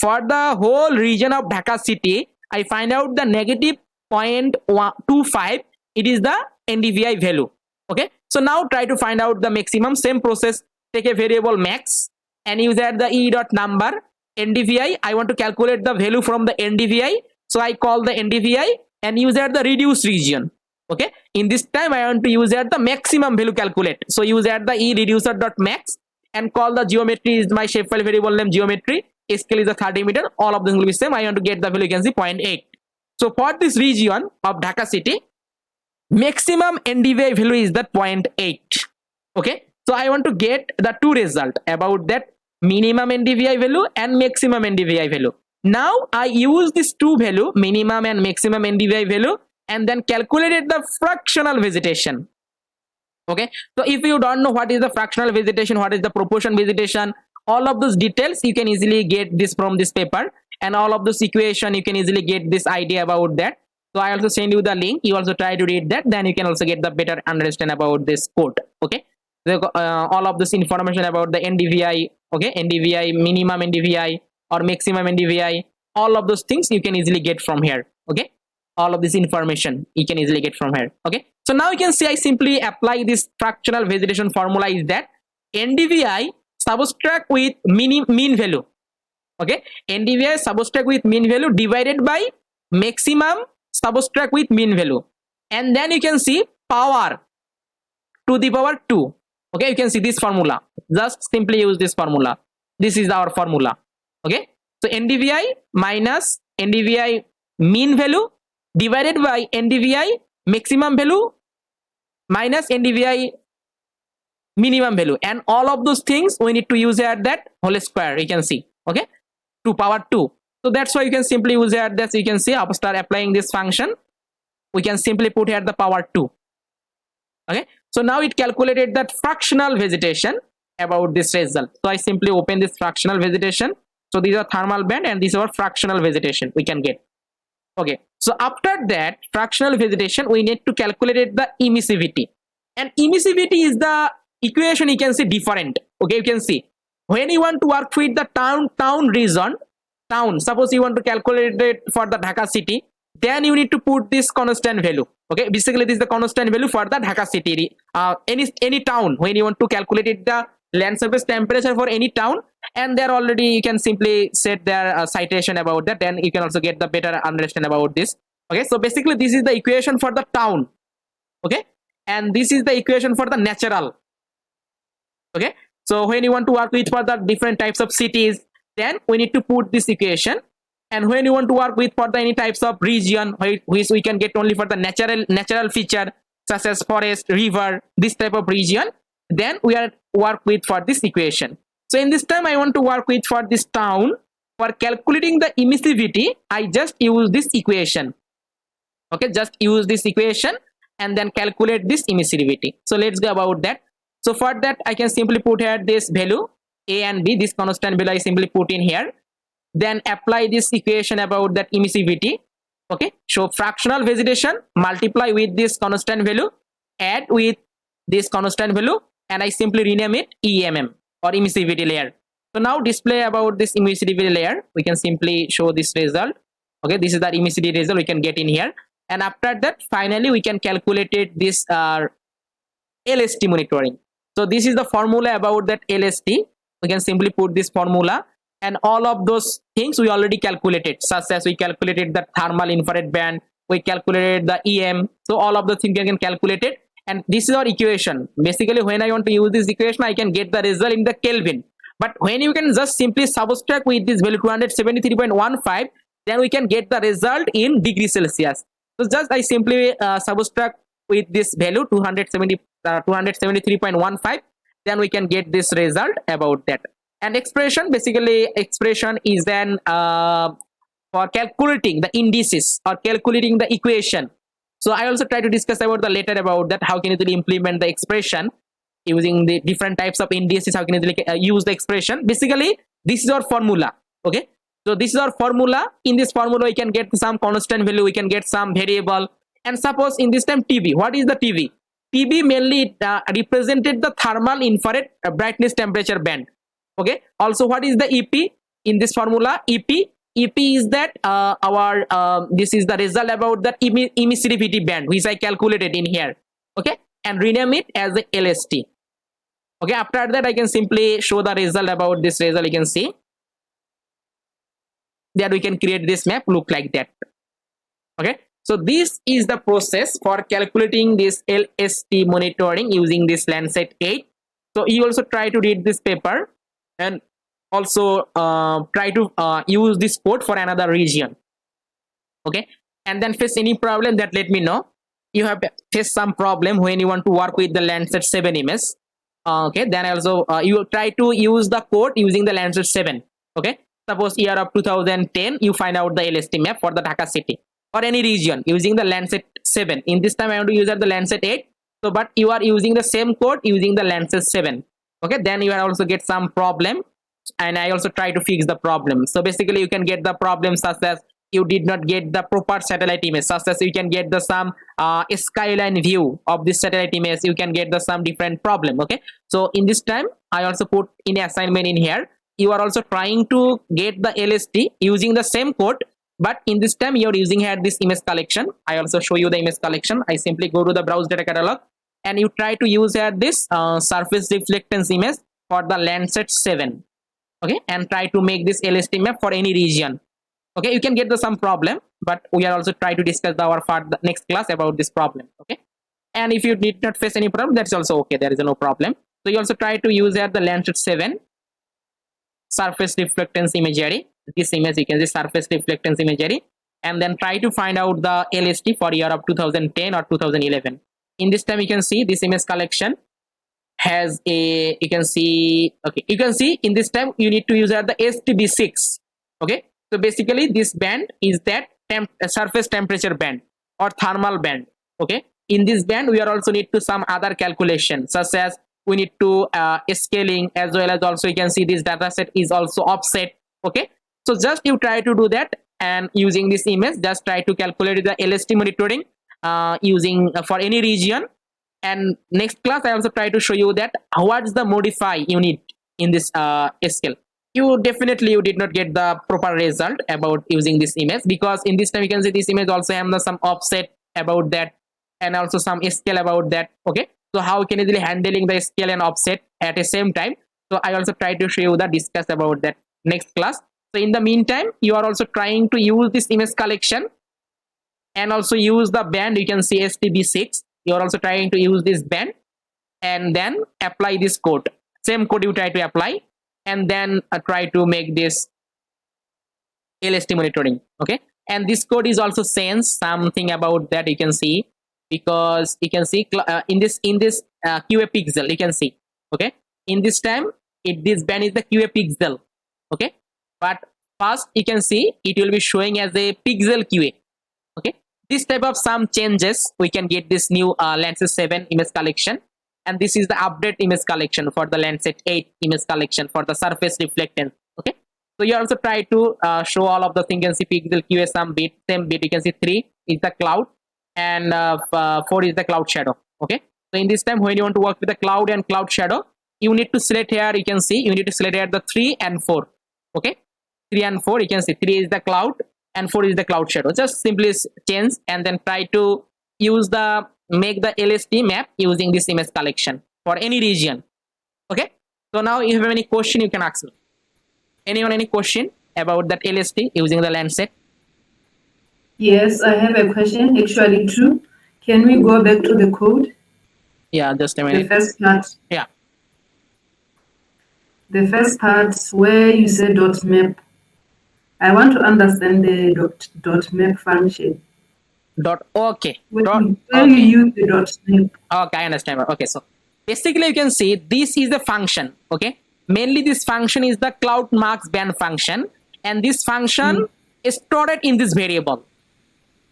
for the whole region of Dhaka city. I find out the negative 0.25, it is the NDVI value. Okay, so now try to find out the maximum. Same process, take a variable max and use at the e dot number NDVI. I want to calculate the value from the NDVI, so I call the NDVI and use at the reduce region. Okay, in this time I want to use at the maximum value calculate, so use at the e reducer dot max and call the geometry is my shapefile variable name geometry, scale is a 30 meter, all of them will be same. I want to get the value, you can see 0.8. so for this region of Dhaka city, maximum NDVI value is that 0.8. okay, so I want to get the two result about that minimum NDVI value and maximum NDVI value. Now I use this two value, minimum and maximum NDVI value, and then calculated the fractional vegetation. Okay, so if you don't know what is the fractional vegetation, what is the proportion vegetation, all of those details you can easily get this from this paper, and all of those equation you can easily get this idea about that. So I also send you the link, you also try to read that, then you can also get the better understand about this code. Okay, so, all of this information about the NDVI, okay, NDVI, minimum NDVI or maximum NDVI, all of those things you can easily get from here. Okay, all of this information you can easily get from here. Okay, so now you can see I simply apply this fractional vegetation formula is that NDVI subtract with mean value. Okay, NDVI subtract with mean value divided by maximum subtract with mean value, and then you can see power to the power 2. Okay, you can see this formula, just simply use this formula. This is our formula. Okay, so NDVI minus NDVI mean value divided by NDVI maximum value minus NDVI minimum value, and all of those things we need to use at that whole square, you can see. Okay, to power 2. So that's why you can simply use at that. You can see after applying this function we can simply put here the power 2. Okay, so now it calculated that fractional vegetation about this result. So I simply open this fractional vegetation. So these are thermal band and these are fractional vegetation we can get. Okay, so after that fractional vegetation we need to calculate the emissivity, and emissivity is the equation you can see different. Okay, you can see when you want to work with the town region, suppose you want to calculate it for the Dhaka city, then you need to put this constant value. Okay, basically this is the constant value for the Dhaka city. Any town, when you want to calculate it, the land surface temperature for any town, and there already you can simply set their citation about that, and you can also get the better understand about this. Okay, so basically this is the equation for the town. Okay, and this is the equation for the natural. Okay, so when you want to work with for the different types of cities, then we need to put this equation, and when you want to work with for the any types of region which we can get only for the natural feature such as forest, river, this type of region, then we are work with for this equation. So in this time I want to work with for this town. For calculating the emissivity I just use this equation. Okay, just use this equation and then calculate this emissivity. So let's go about that. So for that I can simply put here this value a and b, this constant value I simply put in here, then apply this equation about that emissivity. Okay, so fractional vegetation multiply with this constant value, add with this constant value, and I simply rename it EMM or emissivity layer. So now display about this emissivity layer, we can simply show this result. Okay, this is the emissivity result we can get in here, and after that finally we can calculate it this LST monitoring. So this is the formula about that LST. We can simply put this formula, and all of those things we already calculated, such as we calculated the thermal infrared band, we calculated the EM. So all of the things you can calculate it, and this is our equation. Basically when I want to use this equation I can get the result in the Kelvin, but when you can just simply subtract with this value 273.15, then we can get the result in degrees Celsius. So just I simply subtract with this value 273.15, then we can get this result about that. And expression, basically expression is then for calculating the indices or calculating the equation. So I also try to discuss about the later about that, how can you really implement the expression using the different types of indices, how can you really use the expression. Basically this is our formula. Okay, so this is our formula. In this formula we can get some constant value, we can get some variable, and suppose in this time TB, what is the TB? TB mainly represented the thermal infrared brightness temperature band. Okay, also what is the EP? In this formula EP EP is that our this is the result about that emissivity band which I calculated in here. Okay, and rename it as the LST. Okay, after that I can simply show the result about this result. You can see that we can create this map look like that. Okay, so this is the process for calculating this LST monitoring using this Landsat 8. So you also try to read this paper and also try to use this code for another region. Okay, and then face any problem, that let me know. You have faced some problem when you want to work with the Landsat 7 image. Okay, then also you will try to use the code using the Landsat 7. Okay, suppose year of 2010 you find out the LST map for the Dhaka city or any region using the Landsat 7. In this time I want to use the Landsat 8. So but you are using the same code using the Landsat 7. Okay, then you will also get some problem, and I also try to fix the problem. So basically you can get the problem such as you did not get the proper satellite image, such as you can get the some skyline view of this satellite image, you can get the some different problem. Okay, so in this time I also put in assignment in here, you are also trying to get the LST using the same code, but in this time you are using here this image collection. I also show you the image collection. I simply go to the browse data catalog and you try to use here this surface reflectance image for the Landsat 7. Okay, and try to make this LST map for any region. Okay, you can get the some problem, but we are also try to discuss our next class about this problem. Okay, and if you did not face any problem, that's also okay, there is no problem. So you also try to use here the Landsat 7 surface reflectance imagery. This image you can see surface reflectance imagery, and then try to find out the LST for year of 2010 or 2011. In this time you can see this image collection has a, you can see, okay, you can see in this time you need to use the STB6. Okay, so basically this band is that surface temperature band or thermal band. Okay, in this band we are also need to some other calculation, such as we need to scaling, as well as also you can see this data set is also offset. Okay, so just you try to do that, and using this image just try to calculate the LST monitoring using for any region. And next class I also try to show you that what's the modify you need in this scale. You did not get the proper result about using this image, because in this time you can see this image also have some offset about that and also some scale about that. Okay, so how can easily handling the scale and offset at the same time. So I also try to show you the discuss about that next class. So in the meantime you are also trying to use this image collection and also use the band. You can see STB6, you are also trying to use this band and then apply this code, same code you try to apply, and then try to make this LST monitoring. Okay, and this code is also saying something about that, you can see, because you can see in this QA pixel you can see. Okay, in this time this band is the QA pixel. Okay, but first you can see it will be showing as a pixel QA. Okay, this type of some changes we can get this new Landsat 7 image collection, and this is the update image collection for the Landsat 8 image collection for the surface reflectance. Okay, so you also try to show all of the things. You can see pixel QA some bit, same bit. You can see 3 is the cloud and 4 is the cloud shadow. Okay, so in this time when you want to work with the cloud and cloud shadow, you need to select here, you can see you need to select here the 3 and 4. Okay, 3 and 4, you can see 3 is the cloud and 4 is the cloud shadow. Just simply change and then try to use the make the LST map using this image collection for any region. Okay, so now if you have any question you can ask me. Anyone any question about that LST using the Landsat? Yes, I have a question, actually two. Can we go back to the code? Yeah, just a The minute. first part. Yeah, The first part where you say dot map. I want to understand the dot map function. dot okay. When Dot, you okay. use the dot map. Okay, I understand. Okay, so basically you can see this is the function. Okay, mainly this function is the cloud marks band function, and this function is stored in this variable.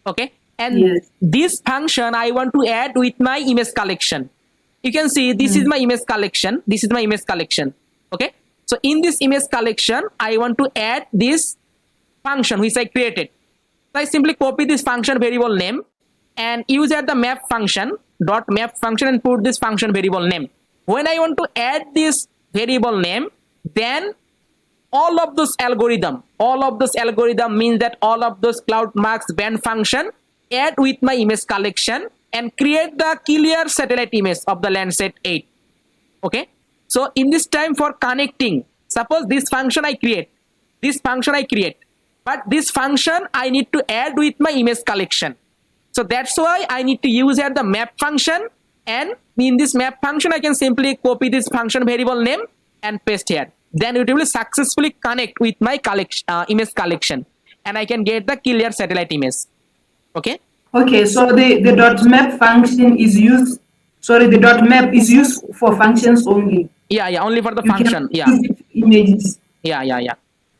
Okay, and Yes. this function I want to add with my image collection. You can see this is my image collection, this is my image collection. Okay, so in this image collection I want to add this function which I created. So I simply copy this function variable name and use at the map function, dot map function, and put this function variable name. When I want to add this variable name, then all of those algorithm means that all of those cloud marks band function add with my image collection and create the clear satellite image of the Landsat 8. Okay, so in this time for connecting, suppose this function I create, but this function I need to add with my image collection. So that's why I need to use here the map function, and in this map function I can simply copy this function variable name and paste here. Then it will successfully connect with my image collection, and I can get the clear satellite image. Okay. Okay, so the dot map function is used. Sorry, the dot map is used for functions only. Yeah, only for the You function. can use images. Yeah.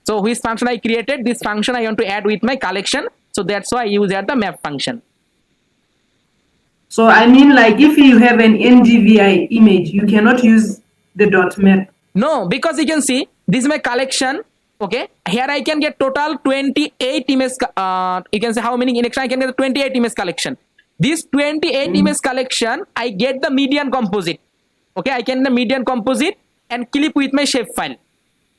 So which function I created, this function I want to add with my collection. So that's why I use here the map function. So I mean, like if you have an NDVI image, you cannot use the dot map. No, because you can see this is my collection. Okay, here I can get total 28 image. You can say how many collection I can get 28 image collection. This 28 image collection, I get the median composite. Okay, I can the median composite and clip with my shapefile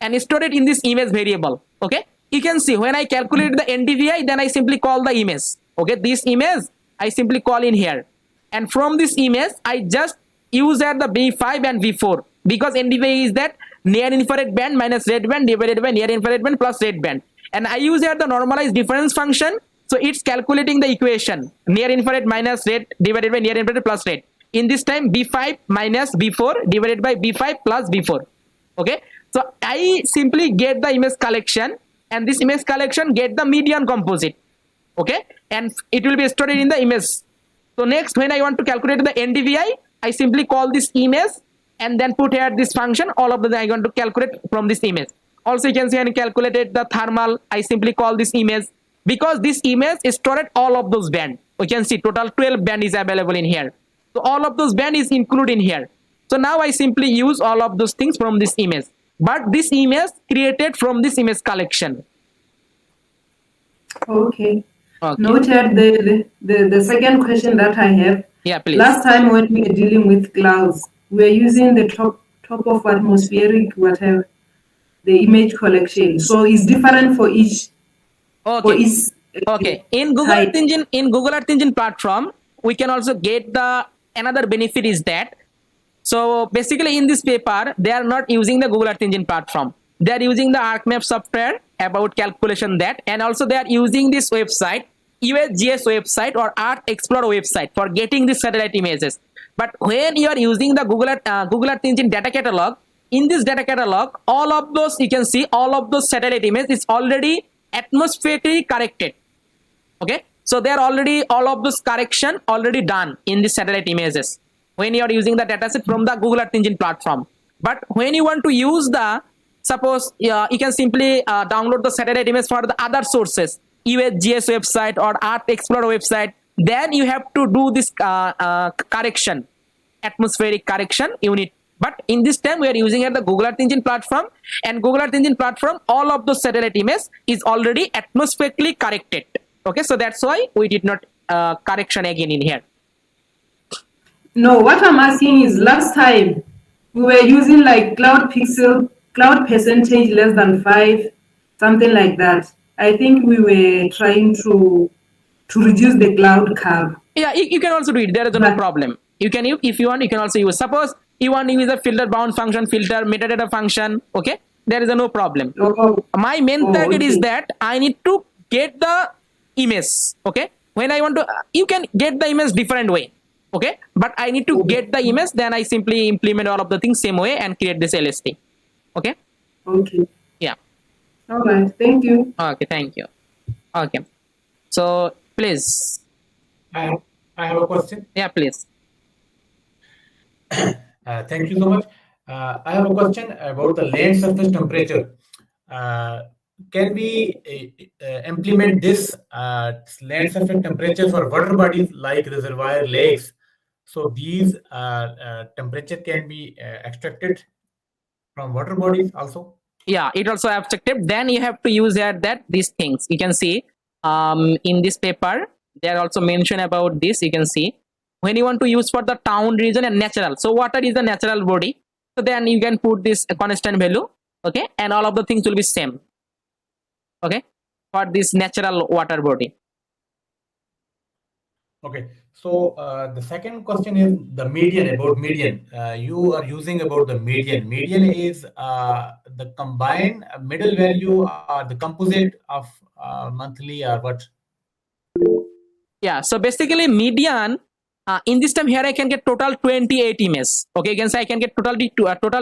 and store it in this image variable. Okay, you can see when I calculate the NDVI, then I simply call the image. Okay, this image I simply call in here, and from this image I just use here the V5 and V4, because NDVI is that near infrared band minus red band divided by near infrared band plus red band, and I use here the normalized difference function. So it's calculating the equation near infrared minus red divided by near infrared plus red. In this time B5 minus B4 divided by B5 plus B4. Okay, so I simply get the image collection, and this image collection get the median composite. Okay, and it will be stored in the image. So next, when I want to calculate the NDVI, I simply call this image and then put here this function. All of them I want to calculate from this image. Also you can see and calculated the thermal. I simply call this image, because this image is stored all of those band. You can see total 12 band is available in here. So all of those band is included in here. So now I simply use all of those things from this image, but this image created from this image collection. Okay. Noted. The second question that I have. Yeah, please. Last time when we were dealing with clouds, we were using the top of atmospheric whatever, the image collection. So it's different for each. Okay. Okay. In Google Earth Engine platform, we can also get the another benefit is that. So basically in this paper, they are not using the Google Earth Engine platform. They are using the ArcMap software about calculation that, and also they are using this website, USGS website or Earth Explorer website for getting the satellite images. But when you are using the Google Earth Engine data catalog, in this data catalog, all of those you can see all of those satellite images is already atmospherically corrected. Okay, so they are already all of those correction already done in the satellite images when you are using the dataset from the Google Earth Engine platform. But when you want to use the, suppose you can simply download the satellite image for the other sources, USGS website or Earth Explorer website, then you have to do this correction, atmospheric correction unit. But in this time we are using the Google Earth Engine platform, and Google Earth Engine platform, all of those satellite images is already atmospherically corrected. Okay, so that's why we did not correction again in here. No, what I'm asking is, last time we were using like cloud percentage less than 5, something like that. I think we were trying to reduce the cloud curve. Yeah, you can also do it. There is no problem. You can, if you want, you can also use. Suppose you want to use a filter bound function, filter metadata function. Okay, there is no problem. My main target is that I need to get the image. Okay, when I want to, you can get the image different way. Okay, but I need to get the image, then I simply implement all of the things same way and create this LST. Okay. Okay. Yeah. All right. Thank you. Okay. Thank you. Okay. So please. I have a question. Yeah, please. Thank you so much. I have a question about the land surface temperature. Can we implement this land surface temperature for water bodies like reservoir, lakes? So these temperature can be extracted from water bodies also? Yeah, it also abstracted. Then you have to use that these things. You can see in this paper, they are also mentioned about this. You can see when you want to use for the town region and natural. So water is a natural body. So then you can put this constant value. okay, and all of the things will be same, okay, for this natural water body. Okay, so the second question is the median, about median. You are using about the median. Median is the combined middle value or the composite of monthly or what? Yeah, so basically median, in this time here I can get total 28 images. Okay, you can say I can get total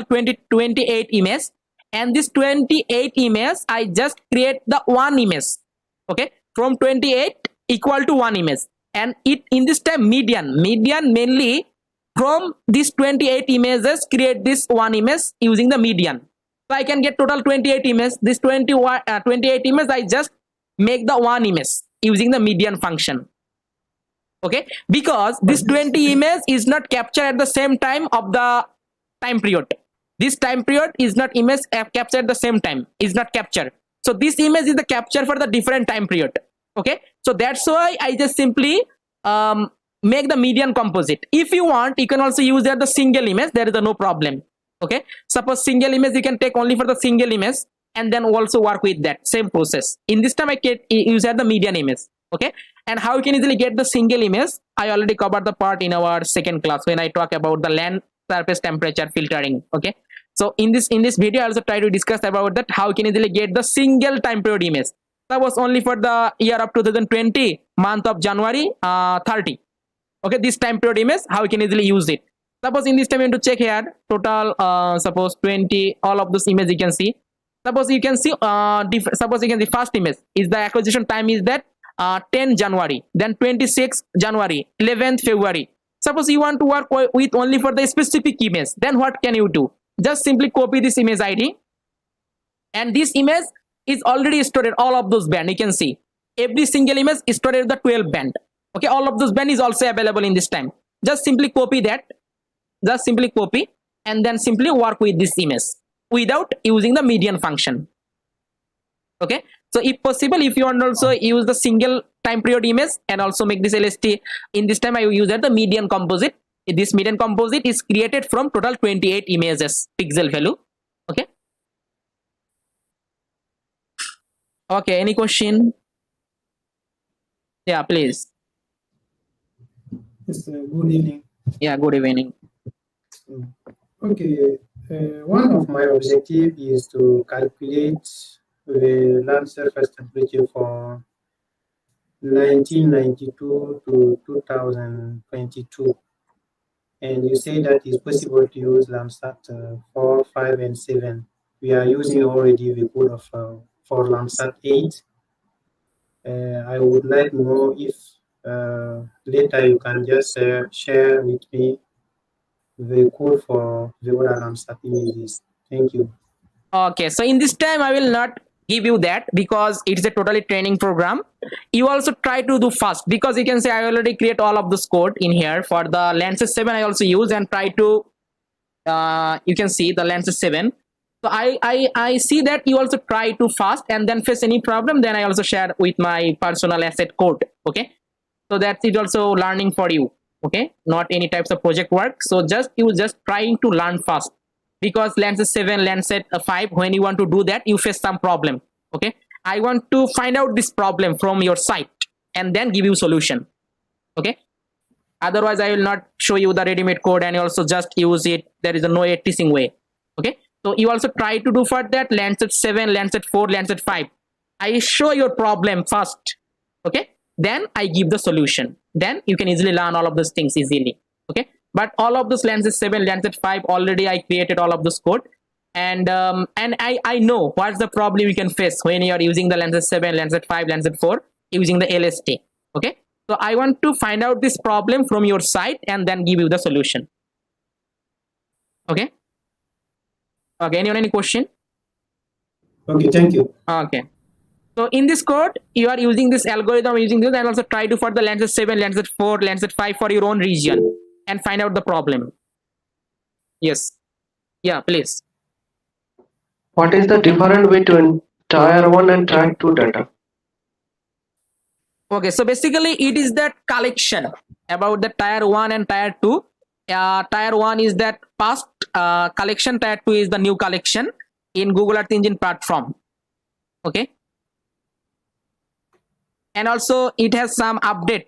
28 images, and this 28 images I just create the one image, okay, from 28 equal to one image, and it in this time median mainly from these 28 images create this one image using the median. So I can get total 28 images. This 28 images I just make the one image using the median function. Okay, because this 20 image is not captured at the same time of the time period. This time period is not image captured at the same time, is not captured. So this image is the capture for the different time period. Okay, so that's why I just simply make the median composite. If you want, you can also use the single image. There is no problem. Okay, suppose single image you can take only for the single image and then also work with that same process. In this time I can use the median image. Okay, and how you can easily get the single image, I already covered the part in our second class when I talk about the land surface temperature filtering. Okay, so in this video I also try to discuss about that how you can easily get the single time period image. That was only for the year of 2020 month of January 30. Okay, this time period image, how you can easily use it. Suppose in this time you want to check here total suppose 20, all of this image you can see. Suppose you can see suppose you can see first image is the acquisition time is that 10 January, then 26 January, 11th February. Suppose you want to work with only for the specific image, then what can you do? Just simply copy this image ID, and this image is already stored all of those band. You can see every single image is stored at the 12 band. Okay, all of those band is also available in this time. Just simply copy that, just simply copy and then simply work with this image without using the median function. Okay, so if possible, if you want also use the single time period image and also make this LST, in this time I will use that the median composite. This median composite is created from total 28 images pixel value. Okay, okay, any question? Yeah, please. Yes, good evening. Yeah, good evening. Okay, one of my objectives is to calculate the land surface temperature for 1992 to 2022. And you say that it's possible to use Landsat 4, 5, and 7. We are using already the code of for Landsat 8. I would like to know if later you can just share with me the code for the other Landsat images. Thank you. Okay, so in this time I will not give you that because it's a totally training program. You also try to do fast because you can say I already create all of this code in here for the Landsat 7. I also use and try to you can see the Landsat 7. So I see that you also try to fast and then face any problem, then I also share with my personal asset code. Okay, so that's it, also learning for you. Okay, not any types of project work. So just you just trying to learn fast, because Landsat 7, Landsat 5, when you want to do that you face some problem. Okay, I want to find out this problem from your site and then give you solution. Okay, otherwise I will not show you the ready-made code and you also just use it. There is no teaching way. Okay, so you also try to do for that Landsat 7, Landsat 4, Landsat 5. I show your problem first. Okay, then I give the solution. Then you can easily learn all of those things easily. Okay, but all of those Landsat 7, Landsat 5 already I created all of this code, and I know what's the problem you can face when you are using the Landsat 7, Landsat 5, Landsat 4 using the LST. Okay, so I want to find out this problem from your site and then give you the solution. Okay, okay, anyone any question? Okay, thank you. Okay, so in this code you are using this algorithm, using this, and also try to for the Landsat 7, Landsat 4, Landsat 5 for your own region and find out the problem. Yes, yeah, please. What is the difference between tier 1 and tier 2 data? Okay, so basically it is that collection about the tier 1 and tier 2. Tier 1 is that past collection, tier 2 is the new collection. in Google Earth Engine platform. Okay, and also it has some update.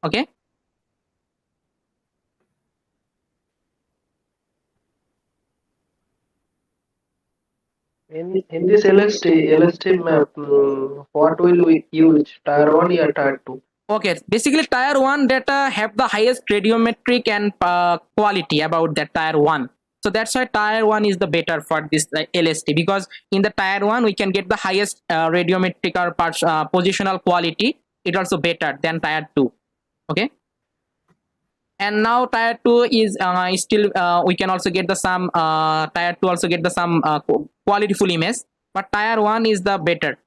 Okay, In this LST map, what will we use? Tier 1 or Tier 2? okay, basically tier 1 data have the highest radiometric and quality about that tier 1. So that's why tier 1 is the better for this LST, because in the tier 1 we can get the highest radiometric or positional quality. It also better than tier 2. Okay, and now tier 2 is still we can also get the some tier 2 also get the some quality full image, but tier 1 is the better,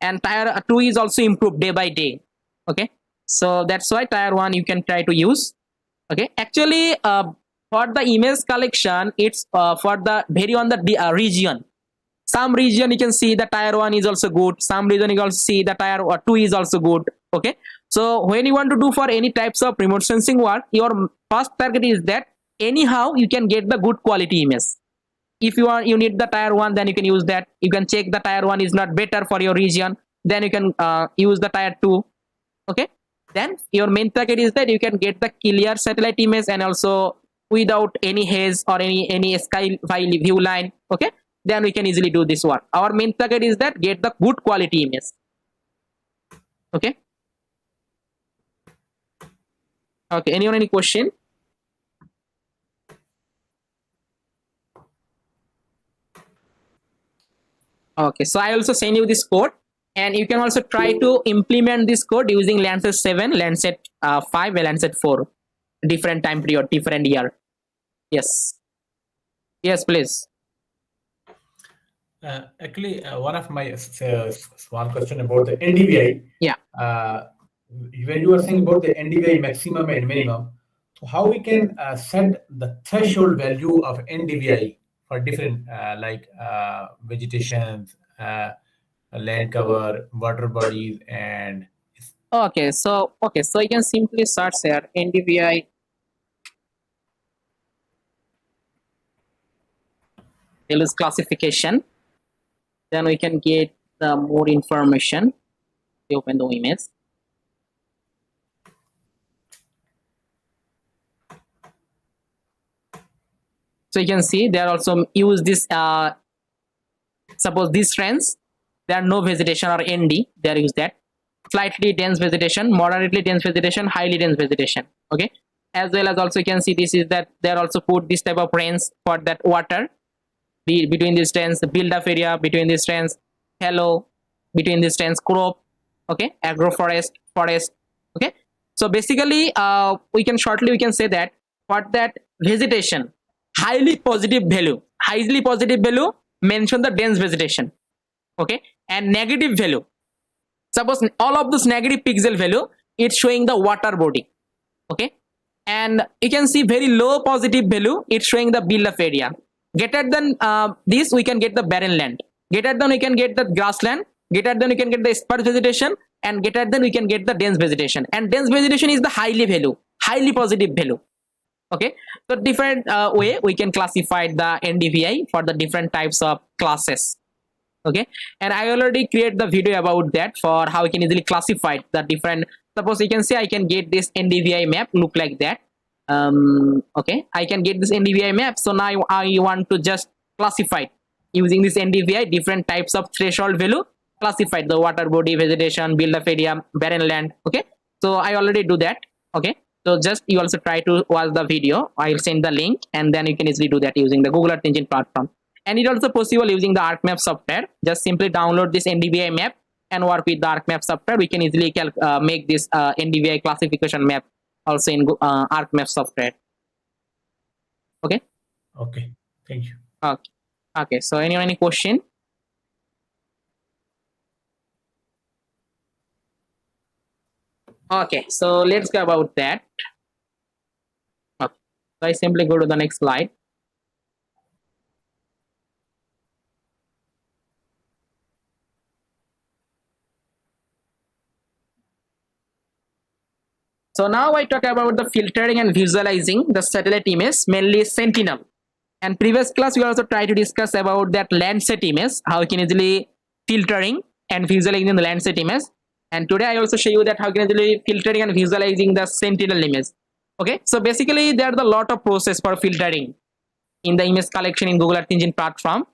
and tier 2 is also improved day by day. Okay, so that's why tier 1 you can try to use. Okay, actually for the image collection, it's for the vary on the region. Some region you can see the tier 1 is also good, some region you can also see the tier 2 is also good. Okay, so when you want to do for any types of remote sensing work, your first target is that anyhow you can get the good quality image. If you need the tier 1, then you can use that. You can check the tier 1 is not better for your region, then you can use the tier 2. Okay, then your main target is that you can get the clear satellite image and also without any haze or any sky view line. Okay, then we can easily do this work. Our main target is that get the good quality image. Okay, okay, anyone any question? Okay, so I also send you this code, and you can also try to implement this code using Landsat 7, Landsat 5, and Landsat 4, different time period, different year. Yes, yes, please. Actually, one of my one question about the NDVI. Yeah. When you are saying about the NDVI maximum and minimum, so how we can set the threshold value of NDVI for different like vegetation, land cover, water bodies, and Okay, so you can simply search here NDVI LULC classification. Then we can get the more information. We open the image. So you can see they are also use this suppose these trends, there are no vegetation or ND, they are use that. Slightly dense vegetation, moderately dense vegetation, highly dense vegetation. Okay, as well as also you can see this is that they are also put this type of range for that water between these trends, build up area between these trends, hello between these trends, crop. Okay, agroforest, forest. Okay, so basically we can say that for that vegetation, highly positive value mention the dense vegetation. Okay, and negative value, suppose all of this negative pixel value, it's showing the water body. Okay, and you can see very low positive value, it's showing the build up area. Greater than this we can get the barren land, greater than we can get the grassland, greater than we can get the sparse vegetation, and greater than we can get the dense vegetation. And dense vegetation is the highly positive value. Okay, so different way we can classify the NDVI for the different types of classes. Okay, and I already create the video about that for how you can easily classify the different. Suppose you can say I can get this NDVI map look like that. Okay, I can get this NDVI map. So now I want to just classify using this NDVI different types of threshold value, classify the water body, vegetation, build up area, barren land. Okay, so I already do that. Okay, so just you also try to watch the video. I'll send the link, and then you can easily do that using the Google Earth Engine platform. And it also possible using the ArcMap software. Just simply download this NDVI map and work with the ArcMap software. We can easily make this NDVI classification map also in ArcMap software. Okay. Okay. Thank you. Okay. Okay. So any question? Okay. So let's go about that. Okay. So I simply go to the next slide. So now I talk about the filtering and visualizing the satellite image, mainly Sentinel. And previous class we also try to discuss about that Landsat image, how you can easily filtering and visualizing the Landsat image. And today I also show you that how you can easily filtering and visualizing the Sentinel image. Okay, so basically there's a lot of process for filtering in the image collection in Google Earth Engine platform.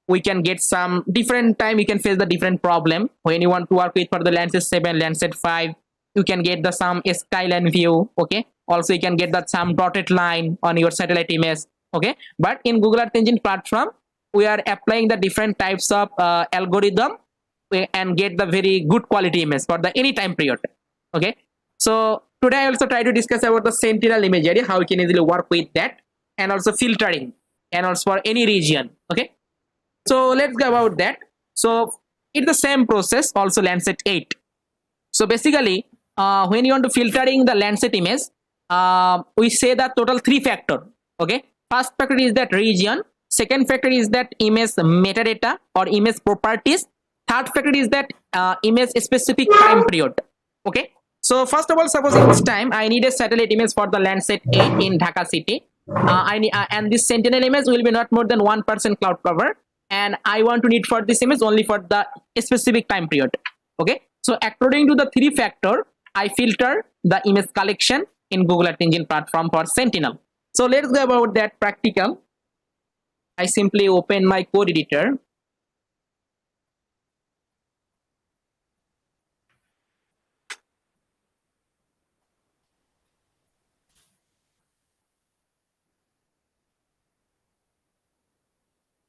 We can get some different time, you can face the different problem when you want to work with for the Landsat 7, Landsat 5. You can get the some skyline view. Okay, also you can get that some dotted line on your satellite image. Okay, but in Google Earth Engine platform we are applying the different types of algorithm and get the very good quality image for the any time period. Okay, so today I also try to discuss about the Sentinel imagery, how you can easily work with that, and also filtering and also for any region. Okay, so let's go about that. So it's the same process also Landsat 8. So basically when you want to filtering the Landsat image, we say that total 3 factor. Okay, first factor is that region, second factor is that image metadata or image properties, third factor is that image specific time period. Okay, so first of all, suppose in this time I need a satellite image for the Landsat 8 in Dhaka city. I need, and this Sentinel image will be not more than 1% cloud cover, and I want to need for this image only for the specific time period. Okay, so according to the 3 factor I filter the image collection in Google Earth Engine platform for Sentinel. So let's go about that practical. I simply open my code editor.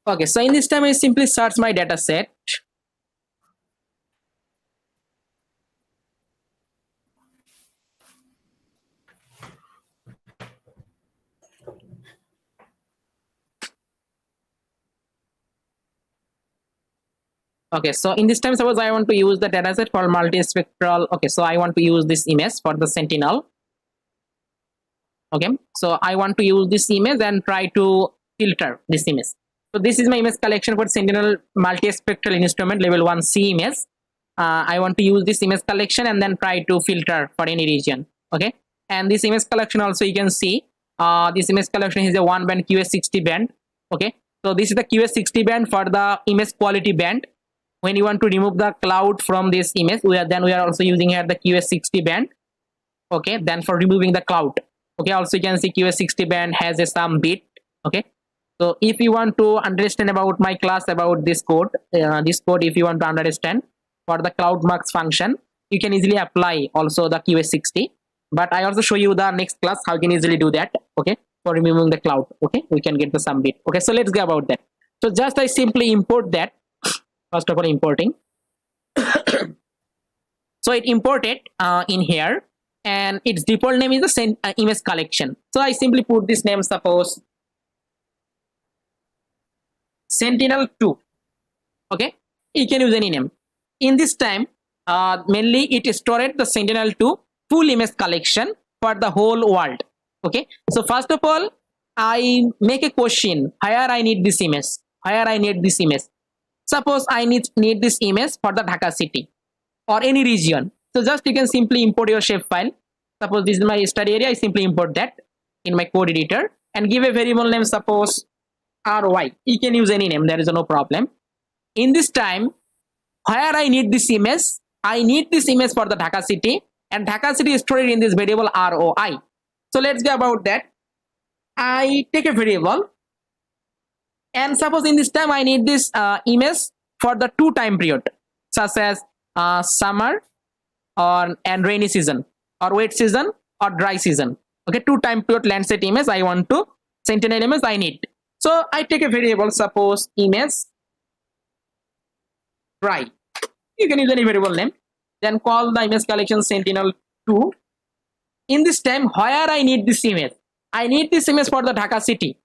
Okay, so in this time I simply search my data set. Okay, so in this time suppose I want to use the dataset for multispectral. Okay, so I want to use this image for the Sentinel. Okay, so I want to use this image and try to filter this image. So this is my image collection for Sentinel multispectral instrument level 1C image. I want to use this image collection and then try to filter for any region. Okay, and this image collection also you can see this image collection is a 1 band QS60 band. Okay, so this is the QS60 band for the image quality band. When you want to remove the cloud from this image, we are also using here the QS60 band. Okay, then for removing the cloud. Okay, also you can see QS60 band has a some bit. Okay, so if you want to understand about my class about this code if you want to understand for the cloud marks function, you can easily apply also the QS60. But I also show you the next class how you can easily do that. Okay, for removing the cloud. Okay, we can get the some bit. Okay, so let's go about that. So just I simply import that. First of all, importing. So it imported in here, and its default name is the image collection. So I simply put this name, suppose Sentinel 2. Okay, you can use any name. In this time mainly it stored the Sentinel 2 full image collection for the whole world. Okay, so first of all I make a question where I need this image, where I need this image. Suppose I need this image for the Dhaka city or any region. So just you can simply import your shapefile. Suppose this is my study area, I simply import that in my code editor and give a variable name, suppose RY. You can use any name, there is no problem. In this time where I need this image, I need this image for the Dhaka city, and Dhaka city is stored in this variable ROI. So let's go about that. I take a variable, and suppose in this time I need this image for the 2 time period, such as summer and rainy season, or wet season or dry season. Okay, 2 time period Landsat image I want to, Sentinel image I need. So I take a variable, suppose image dry. You can use any variable name, then call the image collection Sentinel 2. In this time where I need this image, I need this image for the Dhaka city.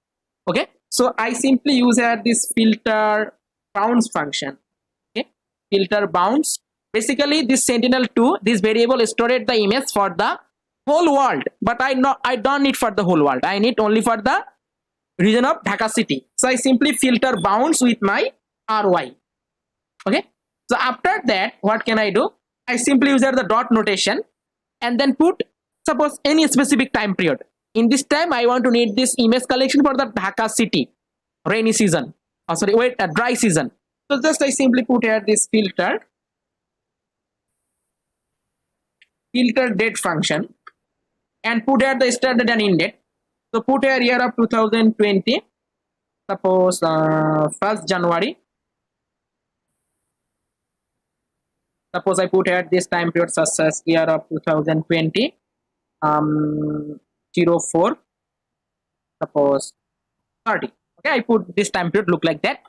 Okay, so I simply use here this filter bounds function. Okay, filter bounds. Basically this Sentinel 2, this variable stored the image for the whole world, but I don't need for the whole world, I need only for the region of Dhaka city. So I simply filter bounds with my RY. Okay, so after that what can I do? I simply use here the dot notation and then put suppose any specific time period. In this time I want to need this image collection for the Dhaka city. rainy season, dry season. So just I simply put here this filter date function and put here the started and end date. So put here year of 2020, suppose 1st January. Suppose I put here this time period such as year of 2020 04, suppose 30. Okay, I put this time period look like that,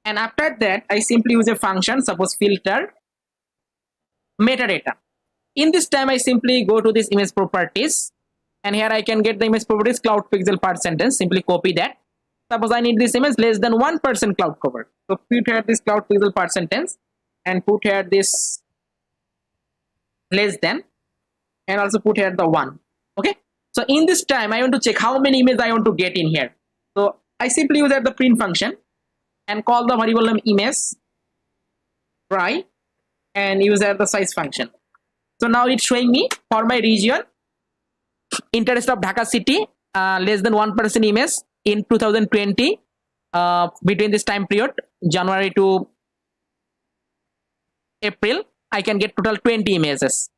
and after that I simply use a function, suppose filter metadata. In this time I simply go to this image properties, and here I can get the image properties cloud pixel percentage. Simply copy that. Suppose I need this image less than 1% cloud cover, so put here this cloud pixel percentage and put here this less than, and also put here the 1. Okay, so in this time I want to check how many images I want to get in here. So I simply use the print function and call the variable name image try and use the size function. So now it's showing me for my region interest of Dhaka city less than 1% image in 2020 between this time period January to April. I can get total 20 images.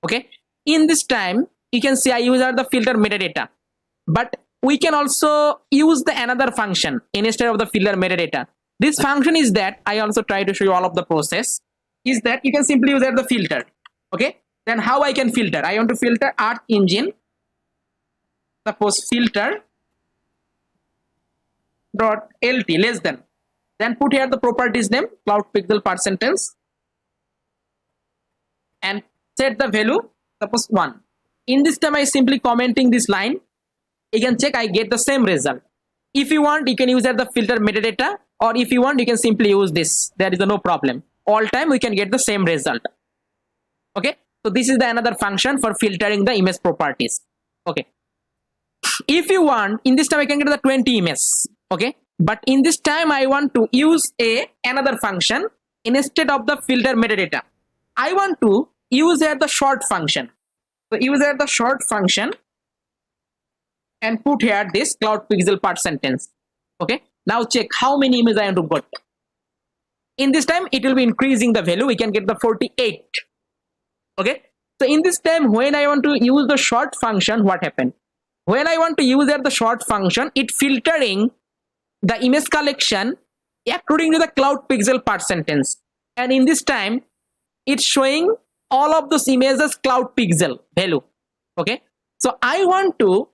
Okay, in this time you can see I use the filter metadata, but we can also use the another function instead of the filter metadata. This function is that I also try to show you all of the process, is that you can simply use the filter. Okay, then how I can filter? I want to filter Earth engine, suppose filter dot lt less than, then put here the properties name cloud pixel percentage and set the value, suppose 1. In this time I simply commenting this line. You can check I get the same result. If you want you can use the filter metadata, or if you want you can simply use this. There is no problem. All time we can get the same result. Okay, so this is the another function for filtering the image properties. Okay, if you want in this time I can get the 20 images. Okay, but in this time I want to use another function instead of the filter metadata. I want to use the short function. So use the short function and put here this cloud pixel percentage. Okay, now check how many images I want to get. In this time it will be increasing the value. We can get the 48. Okay, so in this time when I want to use the short function, what happened? When I want to use the short function, it filtering the image collection according to the cloud pixel percentage, and in this time it's showing all of those images cloud pixel value. Okay, so I want to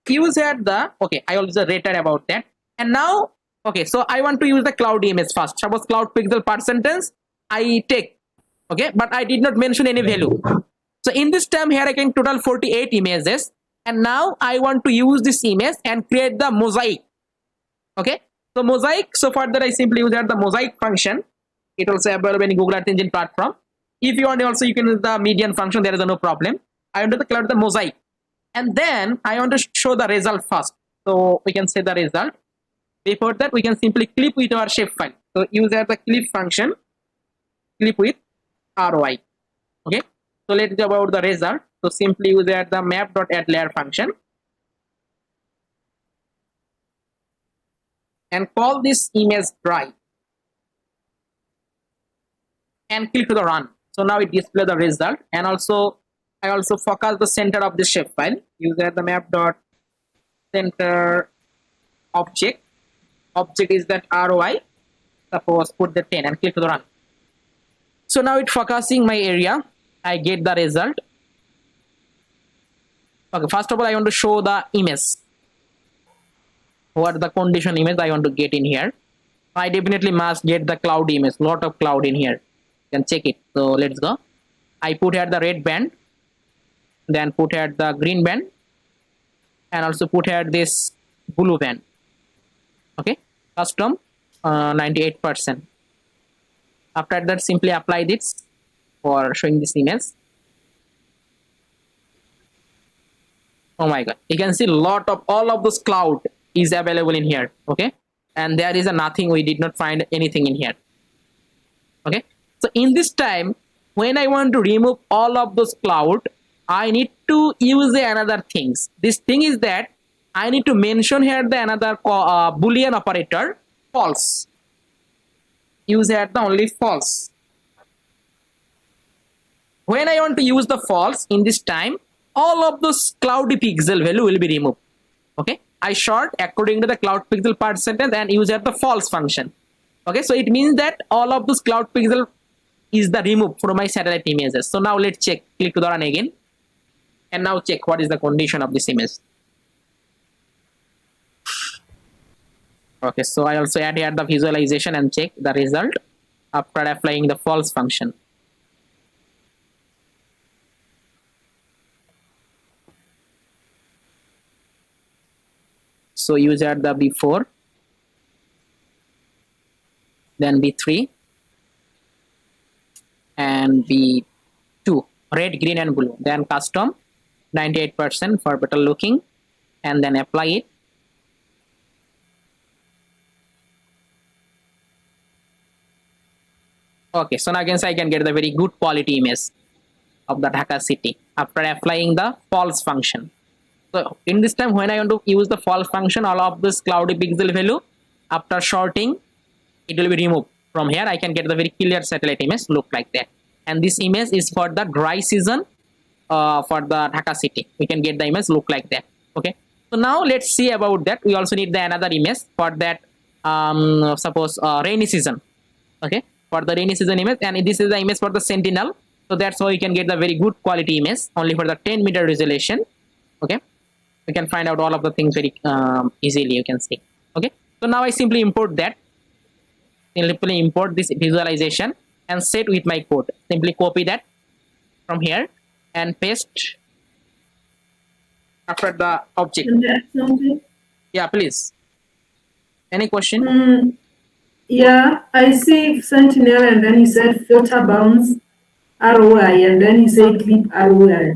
use here the, okay, I also rated about that, and now okay, so I want to use the cloud image first. Suppose cloud pixel percentage I take. Okay, but I did not mention any value. So in this time here I can total 48 images, and now I want to use this image and create the mosaic. Okay, so mosaic, so for that I simply use the mosaic function. It also available in Google Earth Engine platform. If you want also you can use the median function, there is no problem. I want to create the mosaic, and then I want to show the result first. So we can say the result. Before that we can simply clip with our shapefile. So use the clip function, clip with ROI. Okay, so let's go about the result. So simply use the map.addLayer function and call this image dry and click to the run. So now it displays the result, and also I also focus the center of this shapefile. Use the map.center object. Object is that ROI. Suppose put the 10 and click to the run. So now it's focusing my area. I get the result. Okay, first of all I want to show the image. What the condition image I want to get in here. I definitely must get the cloud image. Lot of cloud in here. You can check it. So let's go. I put here the red band, then put here the green band, and also put here this blue band. Okay, custom 98%. After that simply apply this for showing this image. Oh my god, you can see lot of all of those cloud is available in here. Okay, and there is a nothing, we did not find anything in here. Okay, so in this time when I want to remove all of those cloud, I need to use another things. This thing is that I need to mention here the another boolean operator false. Use here the only false. When I want to use the false in this time, all of those cloudy pixel value will be removed. Okay, I sort according to the cloud pixel percentage and use here the false function. Okay, so it means that all of those cloud pixel is the removed from my satellite images. So now let's check. Click to the run again, and now check what is the condition of this image. Okay, so I also add here the visualization and check the result after applying the false function. So use at the B4, then B3, and B2, red, green, and blue. Then custom 98% for better looking, and then apply it. Okay, so now again I can get the very good quality image of the Dhaka city after applying the false function. So in this time when I want to use the false function, all of this cloudy pixel value after sorting it will be removed. From here I can get the very clear satellite image look like that. And this image is for the dry season for the Dhaka city. We can get the image look like that. Okay, so now let's see about that. We also need the another image for that suppose rainy season. Okay, for the rainy season image, and this is the image for the Sentinel. So that's how you can get the very good quality image only for the 10-meter resolution. Okay, we can find out all of the things very easily, you can see. Okay, so now I simply import that. Simply import this visualization and set with my code. Simply copy that from here and paste after the object. Yeah, please. Any question? Yeah, I see Sentinel, and then you said filter bounds ROI, and then you say clip ROI.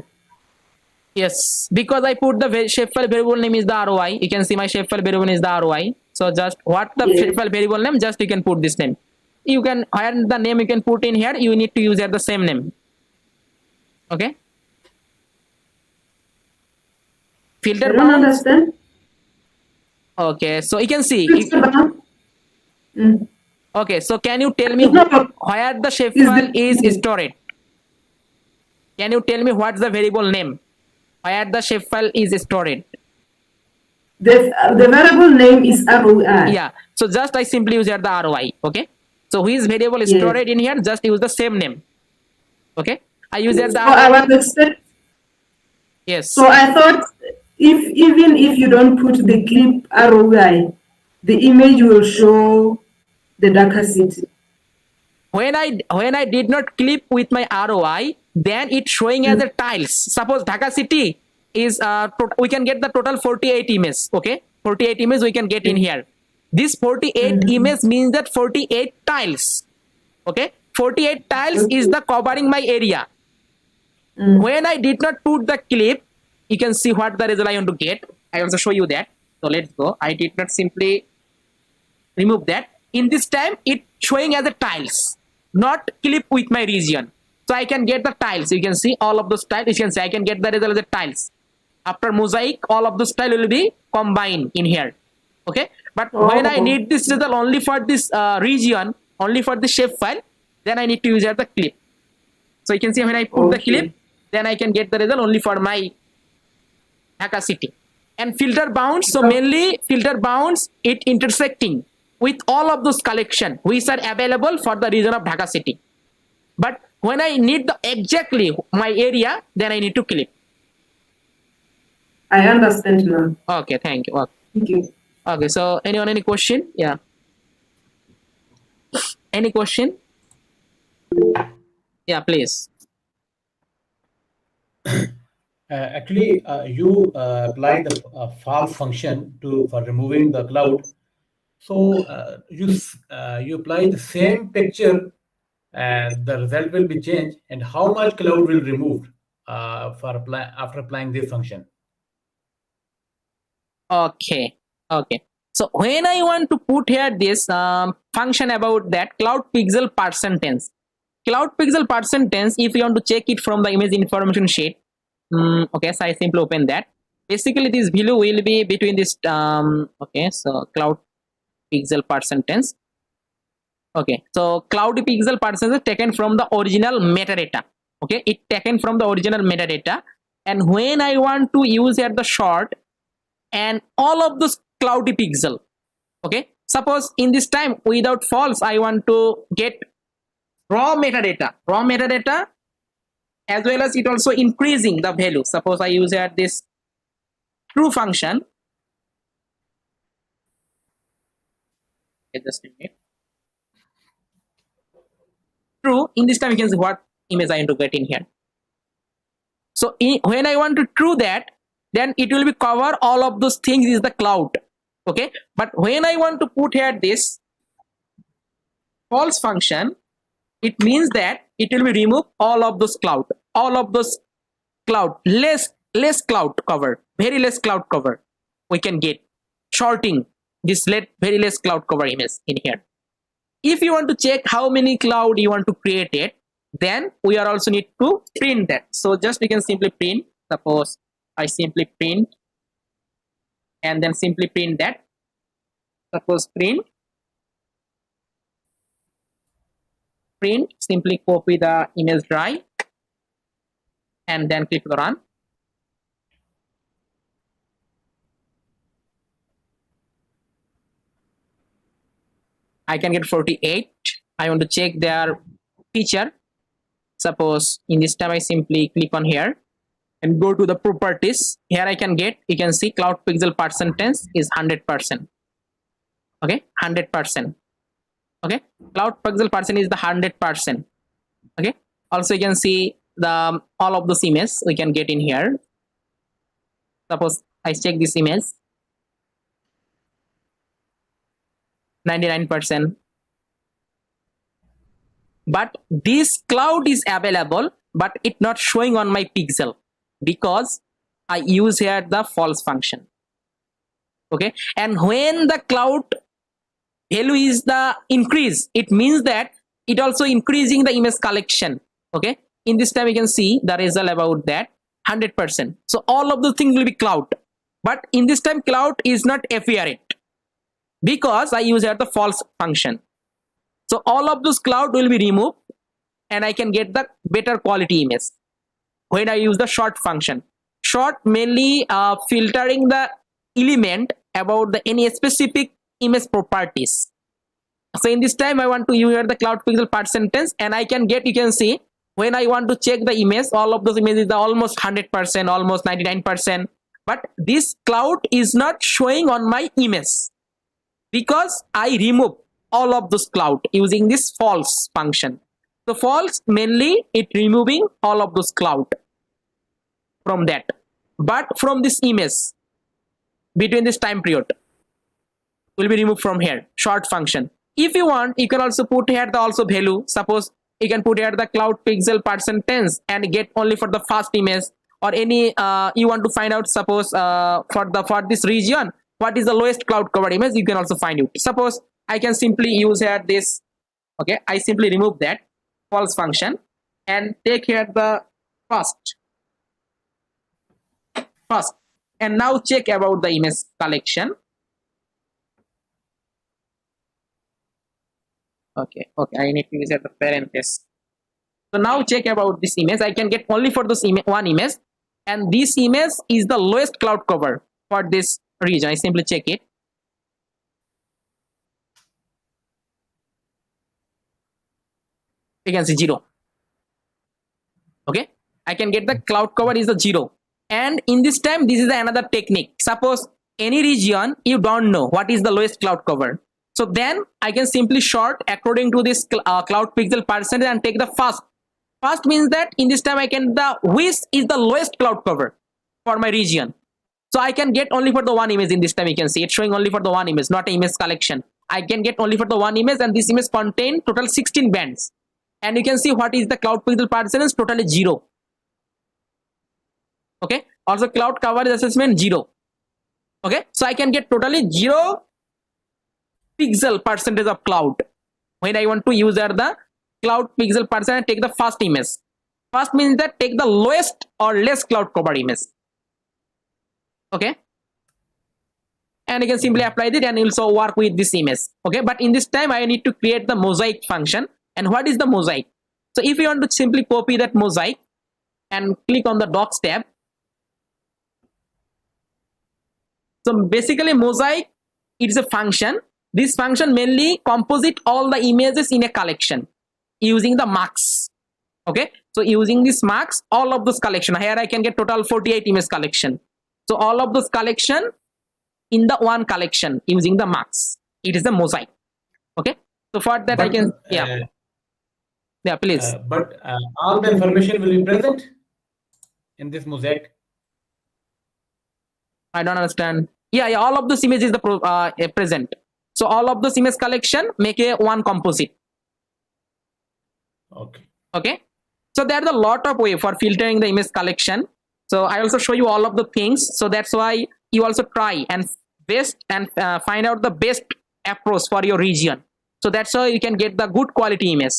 Yes, because I put the shapefile variable name is the ROI. You can see my shapefile variable is the ROI. So just what the shapefile variable name, just you can put this name. You can hire the name you can put in here. You need to use here the same name. Okay. Filter I don't bounds. understand. Okay, so you can see. Filter bound. Okay, so can you tell me where the shapefile is stored? Can you tell me what's the variable name? Where the shapefile is stored? The variable name is ROI. Yeah, so just I simply use here the ROI. Okay, so which variable is stored in here, just use the same name. Okay, I use here the I was expect. Yes. So I thought even if you don't put the clip ROI, the image will show the Dhaka city. When I did not clip with my ROI, then it's showing as a tiles. Suppose Dhaka city is we can get the total 48 images. Okay, 48 images we can get in here. This 48 image means that 48 tiles. Okay, 48 tiles is the covering my area. When I did not put the clip, you can see what the result I want to get. I also show you that. So let's go. I did not simply remove that. In this time it showing as a tiles, not clip with my region. So I can get the tiles. You can see all of those tiles. You can see I can get the result as a tiles. After mosaic, all of those tiles will be combined in here. Okay, but when I need this result only for this region, only for the shapefile, then I need to use here the clip. So you can see when I put the clip, then I can get the result only for my Dhaka city. And filter bounds, so mainly filter bounds it intersecting with all of those collection which are available for the region of Dhaka city. But when I need the exactly my area, then I need to clip. I understand now. Okay, thank you. Okay. Thank you. Okay, so anyone any question? Yeah. Any question? Yeah, please. Actually, you apply the false function for removing the cloud. So you apply the same picture, and the result will be changed. And how much cloud will removed after applying this function? Okay. Okay. So when I want to put here this function about that cloud pixel percentage. Cloud pixel percentage, if you want to check it from the image information sheet. Okay, so I simply open that. basically this value will be between this okay, so cloud pixel percentage. Okay, so cloud pixel percentage taken from the original metadata. Okay, it taken from the original metadata, and when I want to use at the short and all of those cloudy pixel, okay, suppose in this time without false I want to get raw metadata as well as it also increasing the value. Suppose I use at this true function. Okay, just a minute. True, in this time you can see what image I want to get in here. So when I want to true that, then it will be cover all of those things is the cloud. Okay, but when I want to put here this false function, it means that it will be remove all of those cloud, less cloud cover, very less cloud cover we can get, shorting this very less cloud cover image in here. If you want to check how many cloud you want to create it, then we are also need to print that. So just we can simply print. Suppose I simply print and then simply print that. Suppose print, simply copy the image drive and then click the run. I can get 48. I want to check their feature. Suppose in this time I simply click on here and go to the properties. Here I can get, you can see cloud pixel percentage is 100%. Okay, 100%. Okay, cloud pixel percent is the 100%. Okay, also you can see the all of those images we can get in here. Suppose I check this image, 99%. But this cloud is available, but it not showing on my pixel because I use here the false function. Okay, and when the cloud value is the increase, it means that it also increasing the image collection. Okay, in this time you can see the result about that 100%. So all of the things will be cloud, but in this time cloud is not appearing because I use here the false function. So all of those cloud will be removed and I can get the better quality image when I use the short function. Short mainly filtering the element about the any specific image properties. So in this time I want to use here the cloud pixel percentage and I can get, you can see when I want to check the image, all of those images are almost 100%, almost 99%, but this cloud is not showing on my image because I remove all of those cloud using this false function. So false mainly it removing all of those cloud from that, but from this image between this time period will be removed from here, short function. If you want, you can also put here the also value. Suppose you can put here the cloud pixel percentage and get only for the first image, or any you want to find out, suppose for this region what is the lowest cloud covered image, you can also find it. Suppose I can simply use here this. Okay, I simply remove that false function and take here the first, and now check about the image collection. Okay, I need to use here the parenthesis. So now check about this image. I can get only for this one image, and this image is the lowest cloud cover for this region. I simply check it. You can see 0. Okay, I can get the cloud cover is the 0. And in this time, this is another technique. Suppose any region you don't know what is the lowest cloud cover, so then I can simply sort according to this cloud pixel percentage and take the first. First means that in this time I can the which is the lowest cloud cover for my region. So I can get only for the one image. In this time you can see it's showing only for the one image, not a image collection. I can get only for the one image, and this image contain total 16 bands. And you can see what is the cloud pixel percentage, totally 0. Okay, also cloud coverage assessment 0. Okay, so I can get totally 0 pixel percentage of cloud when I want to use the cloud pixel percentage. Take the first image. First means that take the lowest or less cloud cover image. Okay, and you can simply apply it and also work with this image. Okay, but in this time I need to create the mosaic function. And what is the mosaic? So if you want to simply copy that mosaic and click on the docs tab. So basically mosaic, it's a function. This function mainly composite all the images in a collection using the marks. Okay, so using this marks, all of those collection, here I can get total 48 image collection. So all of those collection in the one collection using the marks, it is a mosaic. Okay, so for that I can please. But all the information will be present in this mosaic. I don't understand. Yeah, all of those images the present. So all of those image collection make a one composite. Okay, so there are a lot of way for filtering the image collection. So I also show you all of the things. So that's why you also try and find out the best approach for your region. So that's how you can get the good quality image.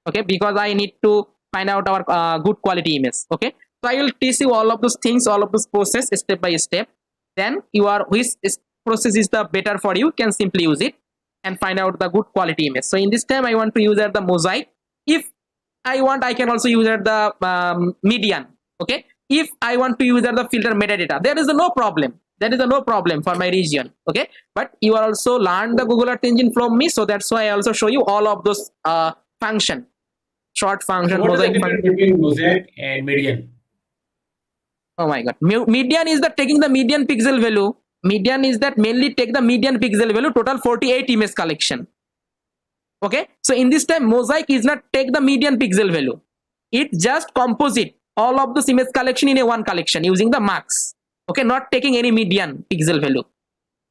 Okay, because I need to find out our good quality image. Okay, so I will teach you all of those things, all of this process step by step. Then which process is the better for you, can simply use it and find out the good quality image. So in this time I want to use the mosaic. If I want, I can also use the median. Okay, if I want to use the filter metadata, there is no problem. There is no problem for my region. Okay, but you are also learn the Google Earth Engine from me, so that's why I also show you all of those function, short function. So what is the difference between mosaic and median? Oh my god, median is that taking the median pixel value. Median is that mainly take the median pixel value, total 48 image collection. Okay, so in this time mosaic is not take the median pixel value, it just composite all of those image collection in a one collection using the marks. Okay, not taking any median pixel value.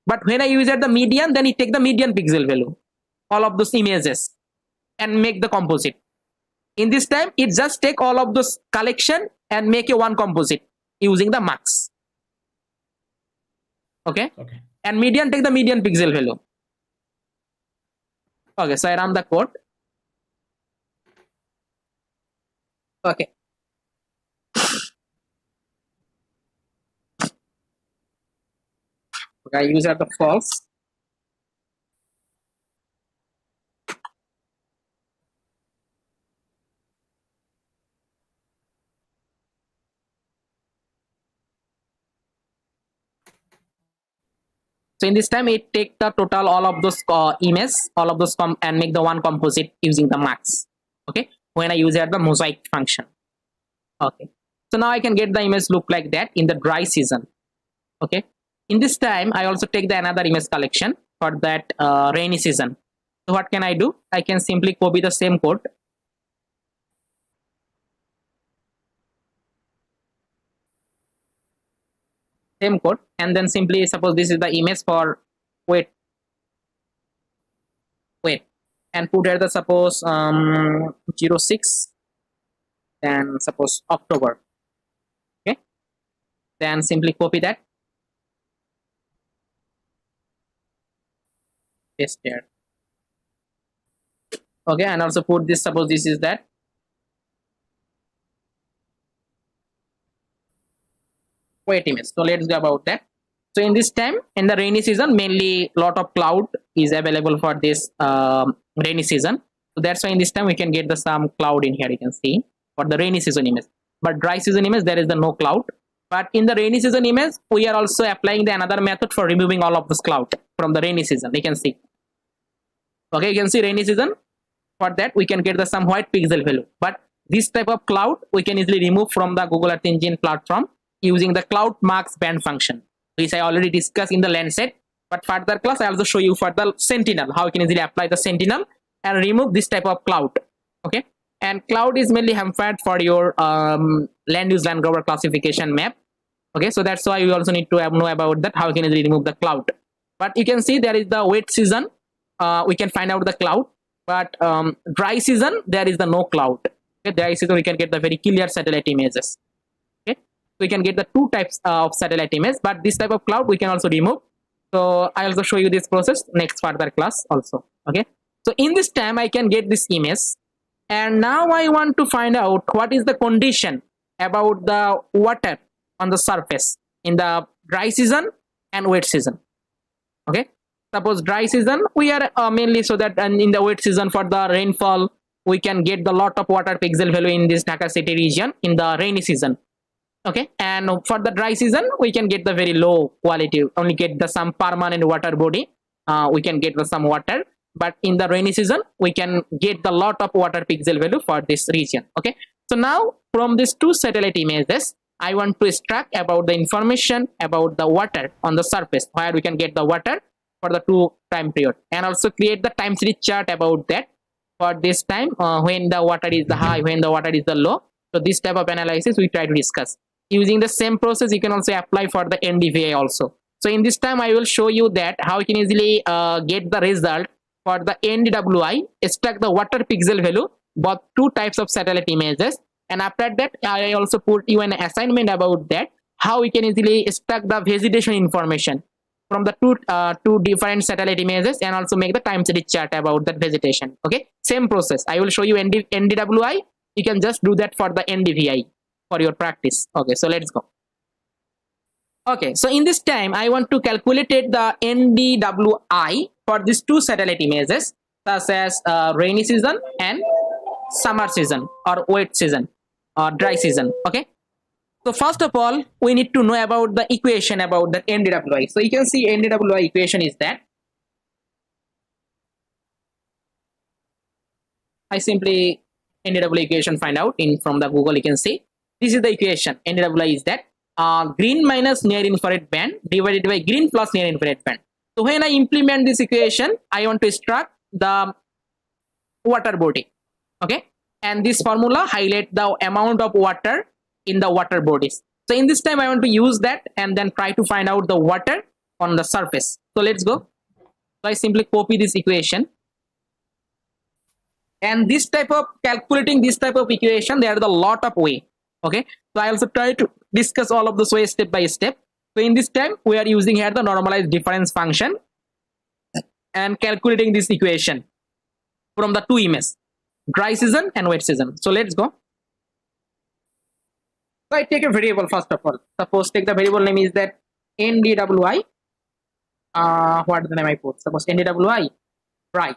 But when I use the median, then it take the median pixel value, all of those images, and make the composite. In this time it just take all of those collection and make a one composite using the marks. Okay, and median take the median pixel value. Okay, so I run the code. Okay, I use the false. So in this time it take the total all of those images, all of those and make the one composite using the marks. Okay, when I use the mosaic function. Okay, so now I can get the image look like that in the dry season. Okay, in this time I also take the another image collection for that rainy season. So what can I do? I can simply copy the same code. Same code, and then simply suppose this is the image for wait, and put here the suppose 06, then suppose October. Okay, then simply copy that, paste there. Okay, and also put this, suppose this is that wait image. So let's go about that. So in this time in the rainy season, mainly lot of cloud is available for this rainy season. So that's why in this time we can get the some cloud in here, you can see for the rainy season image. But dry season image there is the no cloud. But in the rainy season image we are also applying the another method for removing all of this cloud from the rainy season. You can see. Okay, you can see rainy season. For that we can get the some white pixel value. But this type of cloud we can easily remove from the Google Earth Engine platform using the cloud marks band function, which I already discussed in the Landsat. But further class I also show you for the Sentinel, how you can easily apply the Sentinel and remove this type of cloud. Okay, and cloud is mainly hampered for your land use land cover classification map. Okay, so that's why you also need to know about that, how you can easily remove the cloud. But you can see there is the wet season, we can find out the cloud, but dry season there is the no cloud. Okay, dry season we can get the very clear satellite images. We can get the two types of satellite image, but this type of cloud we can also remove. So I also show you this process next further class also. Okay, so in this time I can get this image, and now I want to find out what is the condition about the water on the surface in the dry season and wet season. Okay, suppose dry season we are mainly so that, and in the wet season for the rainfall we can get the lot of water pixel value in this Dhaka city region in the rainy season. Okay, and for the dry season we can get the very low quality, only get the some permanent water body, we can get the some water, but in the rainy season we can get the lot of water pixel value for this region. Okay, so now from these two satellite images I want to extract about the information about the water on the surface, where we can get the water for the two time period, and also create the time series chart about that for this time, when the water is the high, when the water is the low. So this type of analysis we try to discuss. Using the same process you can also apply for the NDVI also. So in this time I will show you that how you can easily get the result for the NDWI, extract the water pixel value, both two types of satellite images. And after that I also put you an assignment about that, how we can easily extract the vegetation information from the two different satellite images, and also make the time series chart about that vegetation. Okay, same process. I will show you NDWI. You can just do that for the NDVI for your practice. Okay, so let's go. Okay, so in this time I want to calculate the NDWI for these two satellite images, such as rainy season and summer season, or wet season or dry season. Okay, so first of all we need to know about the equation about the NDWI. So you can see NDWI equation is that, I simply NDWI equation find out in from the Google. You can see this is the equation. NDWI is that green minus near infrared band divided by green plus near infrared band. So when I implement this equation I want to extract the water body. Okay, and this formula highlight the amount of water in the water bodies. So in this time I want to use that and then try to find out the water on the surface. So let's go. So I simply copy this equation, and this type of calculating this type of equation there are a lot of way. Okay, so I also try to discuss all of this way step by step. So in this time we are using here the normalized difference function and calculating this equation from the two images, dry season and wet season. So let's go. So I take a variable first of all. Suppose take the variable name is that NDWI. What is the name I put? Suppose NDWI dry.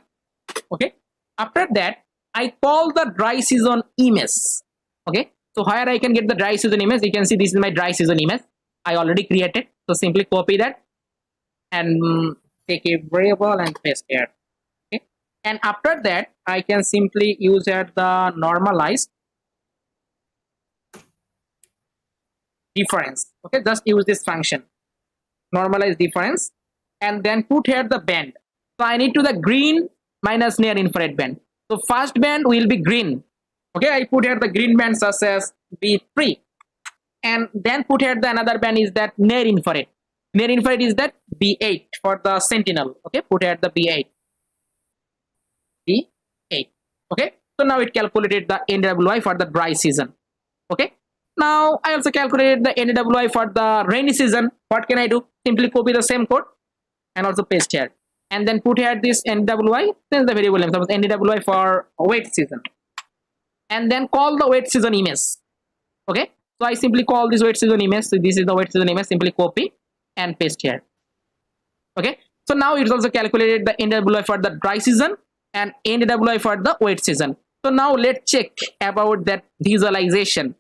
Okay. After that I call the dry season image. Okay. So here I can get the dry season image. You can see this is my dry season image I already created. So simply copy that and take a variable and paste here. Okay. And after that I can simply use here the normalized difference. Okay, just use this function, normalize difference, and then put here the band. So I need to the green minus near infrared band. So first band will be green. Okay, I put here the green band such as B3, and then put here the another band is that near infrared. Near infrared is that B8 for the Sentinel. Okay, put here the B8. B8. Okay, so now it calculated the NWI for the dry season. Okay. Now I also calculated the NDWI for the rainy season. What can I do? Simply copy the same code and also paste here, and then put here this NDWI, then the variable name, suppose NDWI for wet season, and then call the wet season image. Okay, so I simply call this wet season image. So this is the wet season image. Simply copy and paste here. Okay, so now it's also calculated the NDWI for the dry season and NDWI for the wet season. So now let's check about that visualization.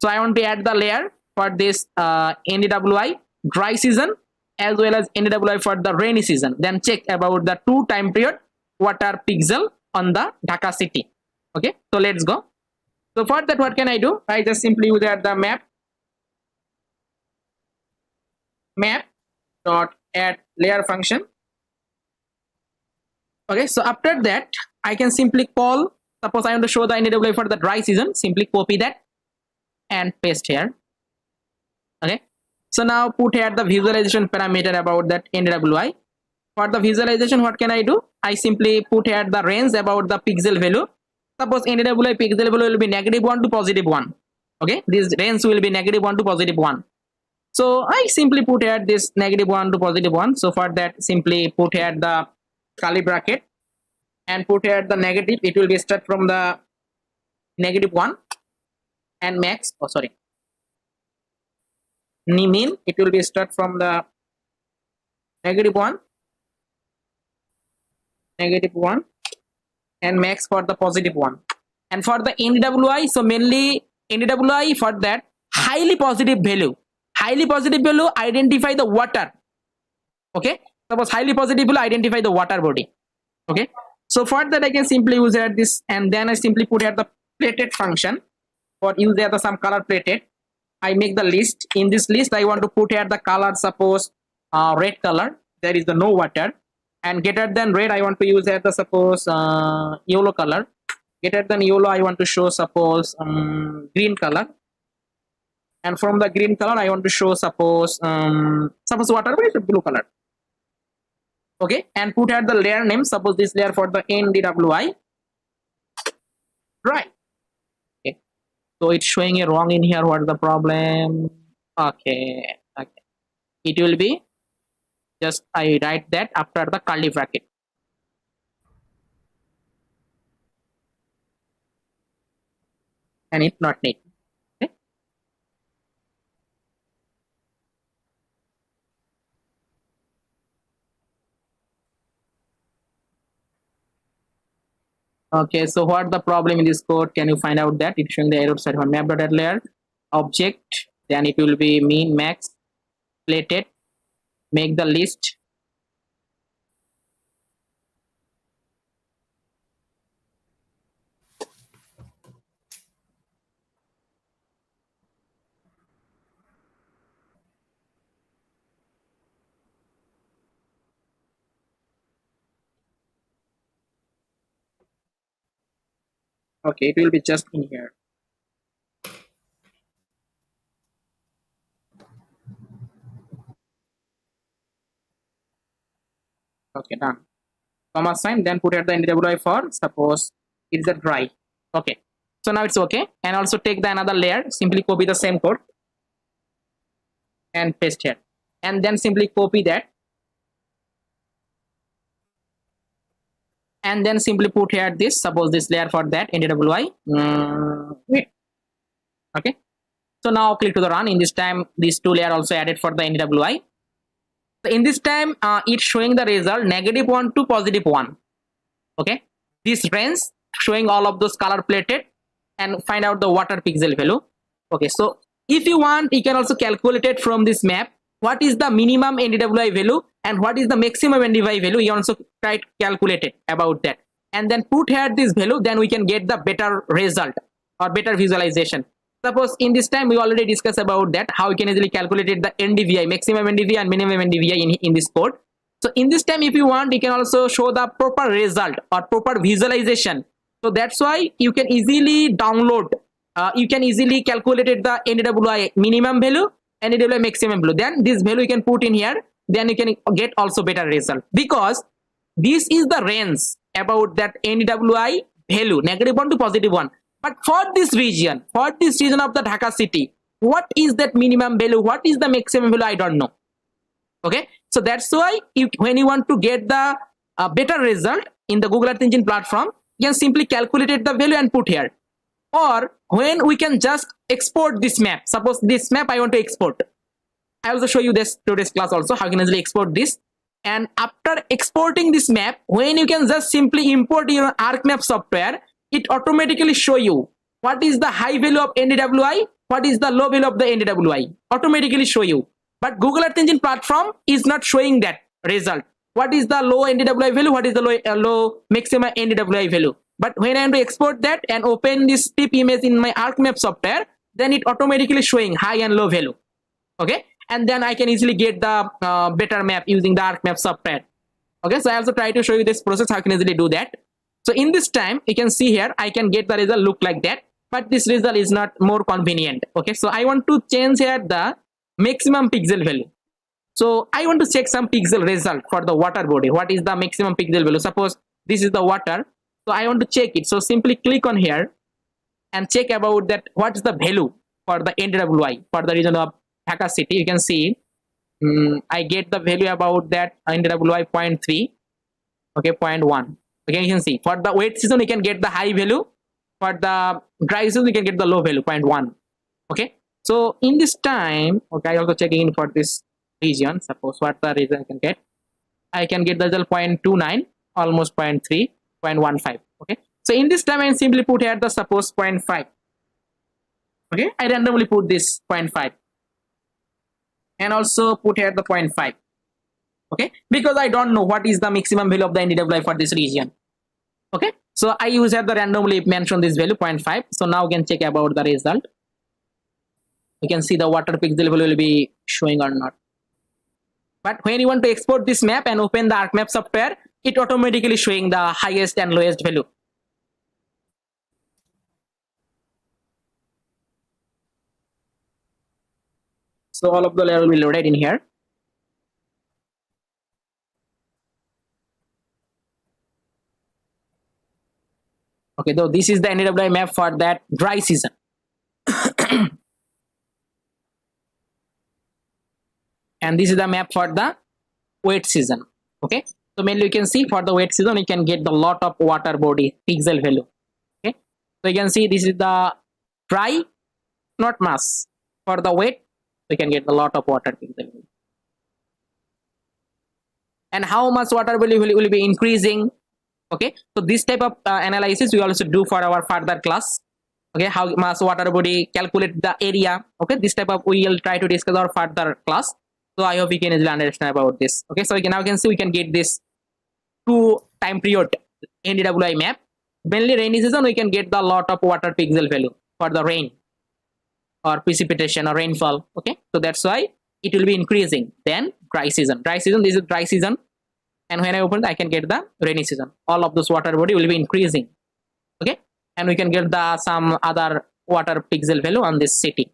So I want to add the layer for this NDWI dry season as well as NDWI for the rainy season. Then check about the two time period water pixel on the Dhaka city. Okay, so let's go. So for that what can I do? I just simply use the map dot add layer function. Okay, so after that I can simply call, suppose I want to show the NDWI for the dry season, simply copy that and paste here. Okay, so now put here the visualization parameter about that NDWI. For the visualization what can I do? I simply put here the range about the pixel value. Suppose NDWI pixel value will be -1 to +1. Okay, this range will be -1 to +1. So I simply put here this -1 to +1. So for that simply put here the curly bracket and put here the negative. It will be start from the -1 and max. Oh sorry, mean, it will be start from the -1, -1, and max for the +1. And for the NDWI, so mainly NDWI for that highly positive value. Highly positive value identify the water. Okay, suppose highly positive value identify the water body. Okay, so for that I can simply use here this, and then I simply put here the plated function. For use there the some color plated. I make the list. In this list I want to put here the color, suppose red color. There is the no water. And greater than red I want to use here the suppose yellow color. Greater than yellow I want to show suppose green color. And from the green color I want to show suppose water with blue color. Okay, and put here the layer name, suppose this layer for the NDWI. Right. Okay, so it's showing a wrong in here. What's the problem? Okay, it will be just I write that after the curly bracket. And it's not need. Okay. Okay, so what the problem in this code? Can you find out that it's showing the error set on map.add layer object, then it will be mean max plated, make the list. Okay, it will be just in here. Okay, done. Comma sign, then put at the NDWI for suppose it's a dry. Okay, so now it's okay. And also take the another layer, simply copy the same code and paste here, and then simply copy that and then simply put here this, suppose this layer for that NDWI. Wait. Okay, so now click to the run. In this time these two layer also added for the NDWI. So in this time it's showing the result -1 to +1. Okay, this range showing all of those color plated, and find out the water pixel value. Okay, so if you want you can also calculate it from this map what is the minimum NDWI value and what is the maximum NDVI value. You also try to calculate it about that, and then put here this value, then we can get the better result or better visualization. Suppose in this time we already discussed about that how you can easily calculate it, the NDVI, maximum NDVI and minimum NDVI in this code. So in this time if you want you can also show the proper result or proper visualization. So that's why you can easily download, you can easily calculate it, the NDWI minimum value and NDWI maximum value. Then this value you can put in here, then you can get also better result, because this is the range about that NDWI value -1 to +1. But for this region of the Dhaka city, what is that minimum value, what is the maximum value, I don't know. Okay, so that's why when you want to get the better result in the Google Earth Engine platform, you can simply calculate the value and put here. Or when we can just export this map, suppose this map I want to export. I also show you this today's class also how you can easily export this. And after exporting this map, when you can just simply import your ArcMap software, it automatically show you what is the high value of NDWI, what is the low value of the NDWI, automatically show you. But Google Earth Engine platform is not showing that result. What is the low NDWI value, what is the low maximum NDWI value. But when I want to export that and open this tip image in my ArcMap software, then it automatically showing high and low value. Okay, and then I can easily get the better map using the ArcMap software. Okay, so I also try to show you this process how I can easily do that. So in this time you can see here I can get the result look like that, but this result is not more convenient. Okay, so I want to change here the maximum pixel value. So I want to check some pixel result for the water body. What is the maximum pixel value? Suppose this is the water, so I want to check it. So simply click on here and check about that what is the value for the NDWI for the region of Dhaka city. You can see I get the value about that NDWI 0.3. Okay, 0.1. Okay, you can see for the wet season you can get the high value, for the dry season you can get the low value 0.1. Okay, So in this time, okay, I also checking in for this region. Suppose what the region I can get. I can get the result 0.29, almost 0.3, 0.15. Okay. So in this time, I simply put here the suppose 0.5. Okay. I randomly put this 0.5 and also put here the 0.5. Okay. Because I don't know what is the maximum value of the NDWI for this region. Okay. So I use here the randomly mention this value 0.5. So now we can check about the result. You can see the water pixel value will be showing or not. But when you want to export this map and open the ArcMap software, it automatically showing the highest and lowest value. So all of the layer will be loaded in here. Okay, though this is the NDWI map for that dry season. And this is the map for the wet season. Okay, so mainly you can see for the wet season, you can get the lot of water body pixel value. Okay, so you can see this is the dry, not mass. For the wet, you can get a lot of water pixel value. And how much water value will be increasing. Okay, so this type of analysis we also do for our further class. Okay, how much water body, calculate the area. Okay, this type of we will try to discuss our further class. So I hope you can easily understand about this. Okay, so now you can see we can get this 2 time period NDWI map. Mainly rainy season, we can get the lot of water pixel value for the rain or precipitation or rainfall. Okay, so that's why it will be increasing. Then dry season. Dry season, this is dry season. And when I open it, I can get the rainy season. All of this water body will be increasing. Okay, and we can get the some other water pixel value on this city.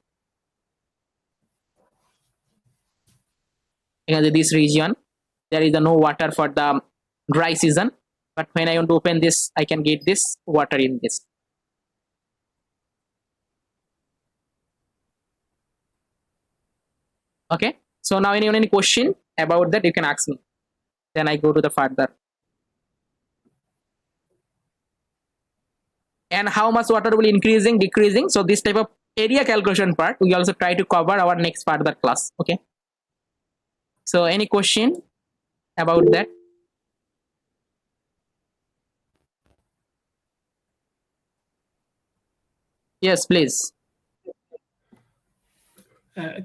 In this region, there is no water for the dry season. But when I want to open this, I can get this water in this. Okay, so now anyone any question about that, you can ask me. Then I go to the further. And how much water will increasing, decreasing. So this type of area calculation part, we also try to cover our next further class. Okay. So any question about that? Yes, please.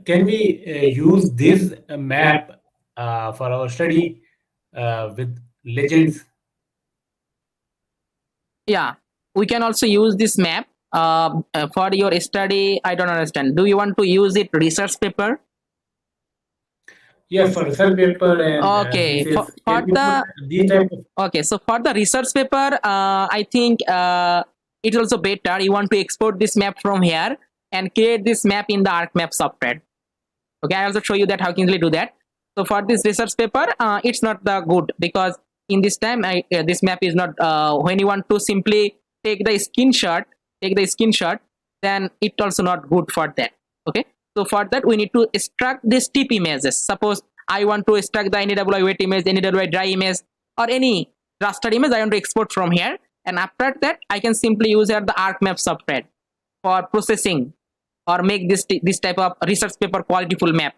Can we use this map for our study with legends? Yeah, we can also use this map for your study. I don't understand. Do you want to use it research paper? Yes, for research paper and okay, for the these type of okay. So for the research paper, I think it's also better. You want to export this map from here and create this map in the ArcMap software. Okay, I also show you that how can you do that. So for this research paper, it's not the good because in this time, this map is not. When you want to simply take the screenshot, then it's also not good for that. Okay, so for that we need to extract these tip images. Suppose I want to extract the NDWI wet image, NDWI dry image, or any raster image I want to export from here. And after that, I can simply use here the ArcMap software for processing or make this type of research paper quality full map.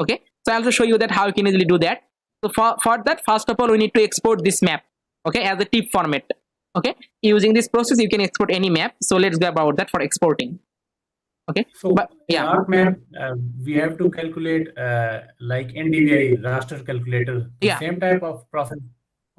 Okay, so I'll also show you that how you can easily do that. So for that, first of all, we need to export this map. Okay, as a TIFF format. Okay, using this process, you can export any map. So let's go about that for exporting. Okay, so but yeah, ArcMap we have to calculate like NDVI raster calculator. Yeah. Same type of process.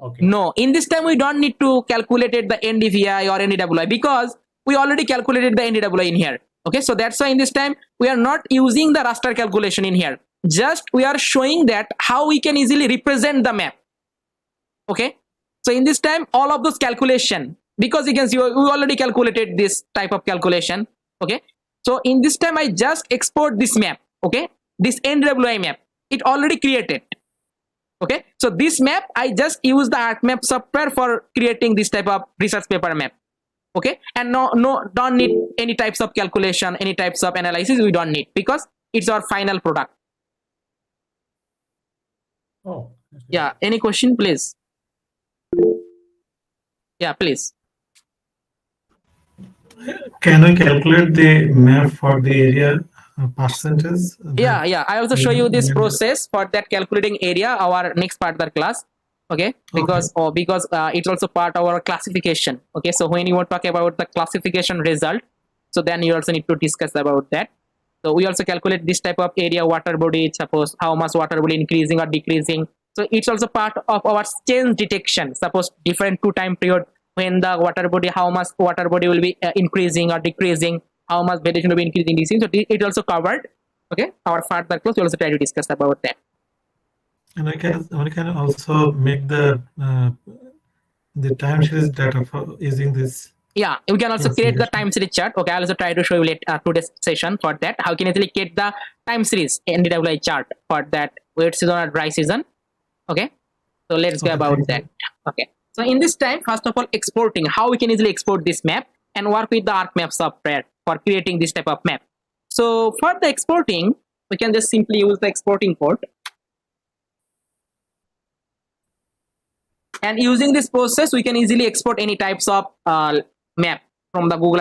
Okay. No, in this time we don't need to calculate the NDVI or NDWI because we already calculated the NDWI in here. Okay, so that's why in this time we are not using the raster calculation in here. Just we are showing that how we can easily represent the map. Okay, so in this time all of those calculation, because you can see we already calculated this type of calculation. Okay, so in this time I just export this map. Okay, this NDWI map, it already created. Okay, so this map I just use the ArcMap software for creating this type of research paper map. Okay, and no don't need any types of calculation, any types of analysis, we don't need because it's our final product. Oh, yeah, any question please? Yeah, please. Can we calculate the map for the area percentage. Yeah, I also show you this process for that calculating area, our next part of the class. Okay, because it's also part of our classification. Okay, so when you want to talk about the classification result, so then you also need to discuss about that. So we also calculate this type of area water body, suppose how much water body increasing or decreasing. So it's also part of our change detection. Suppose different 2 time period when the water body, how much water body will be increasing or decreasing, how much vegetation will be increasing, decreasing. So it also covered. Okay, our further class we also try to discuss about that. And we can also make the time series data for using this. Yeah, we can also create the time series chart. Okay, I'll also try to show you later today's session for that. How can you actually get the time series NDWI chart for that wet season or dry season? Okay, so let's go about that. Okay, so in this time, first of all, exporting. How we can easily export this map and work with the ArcMap software for creating this type of map. So for the exporting, we can just simply use the exporting port. And using this process, we can easily export any types of map from the Google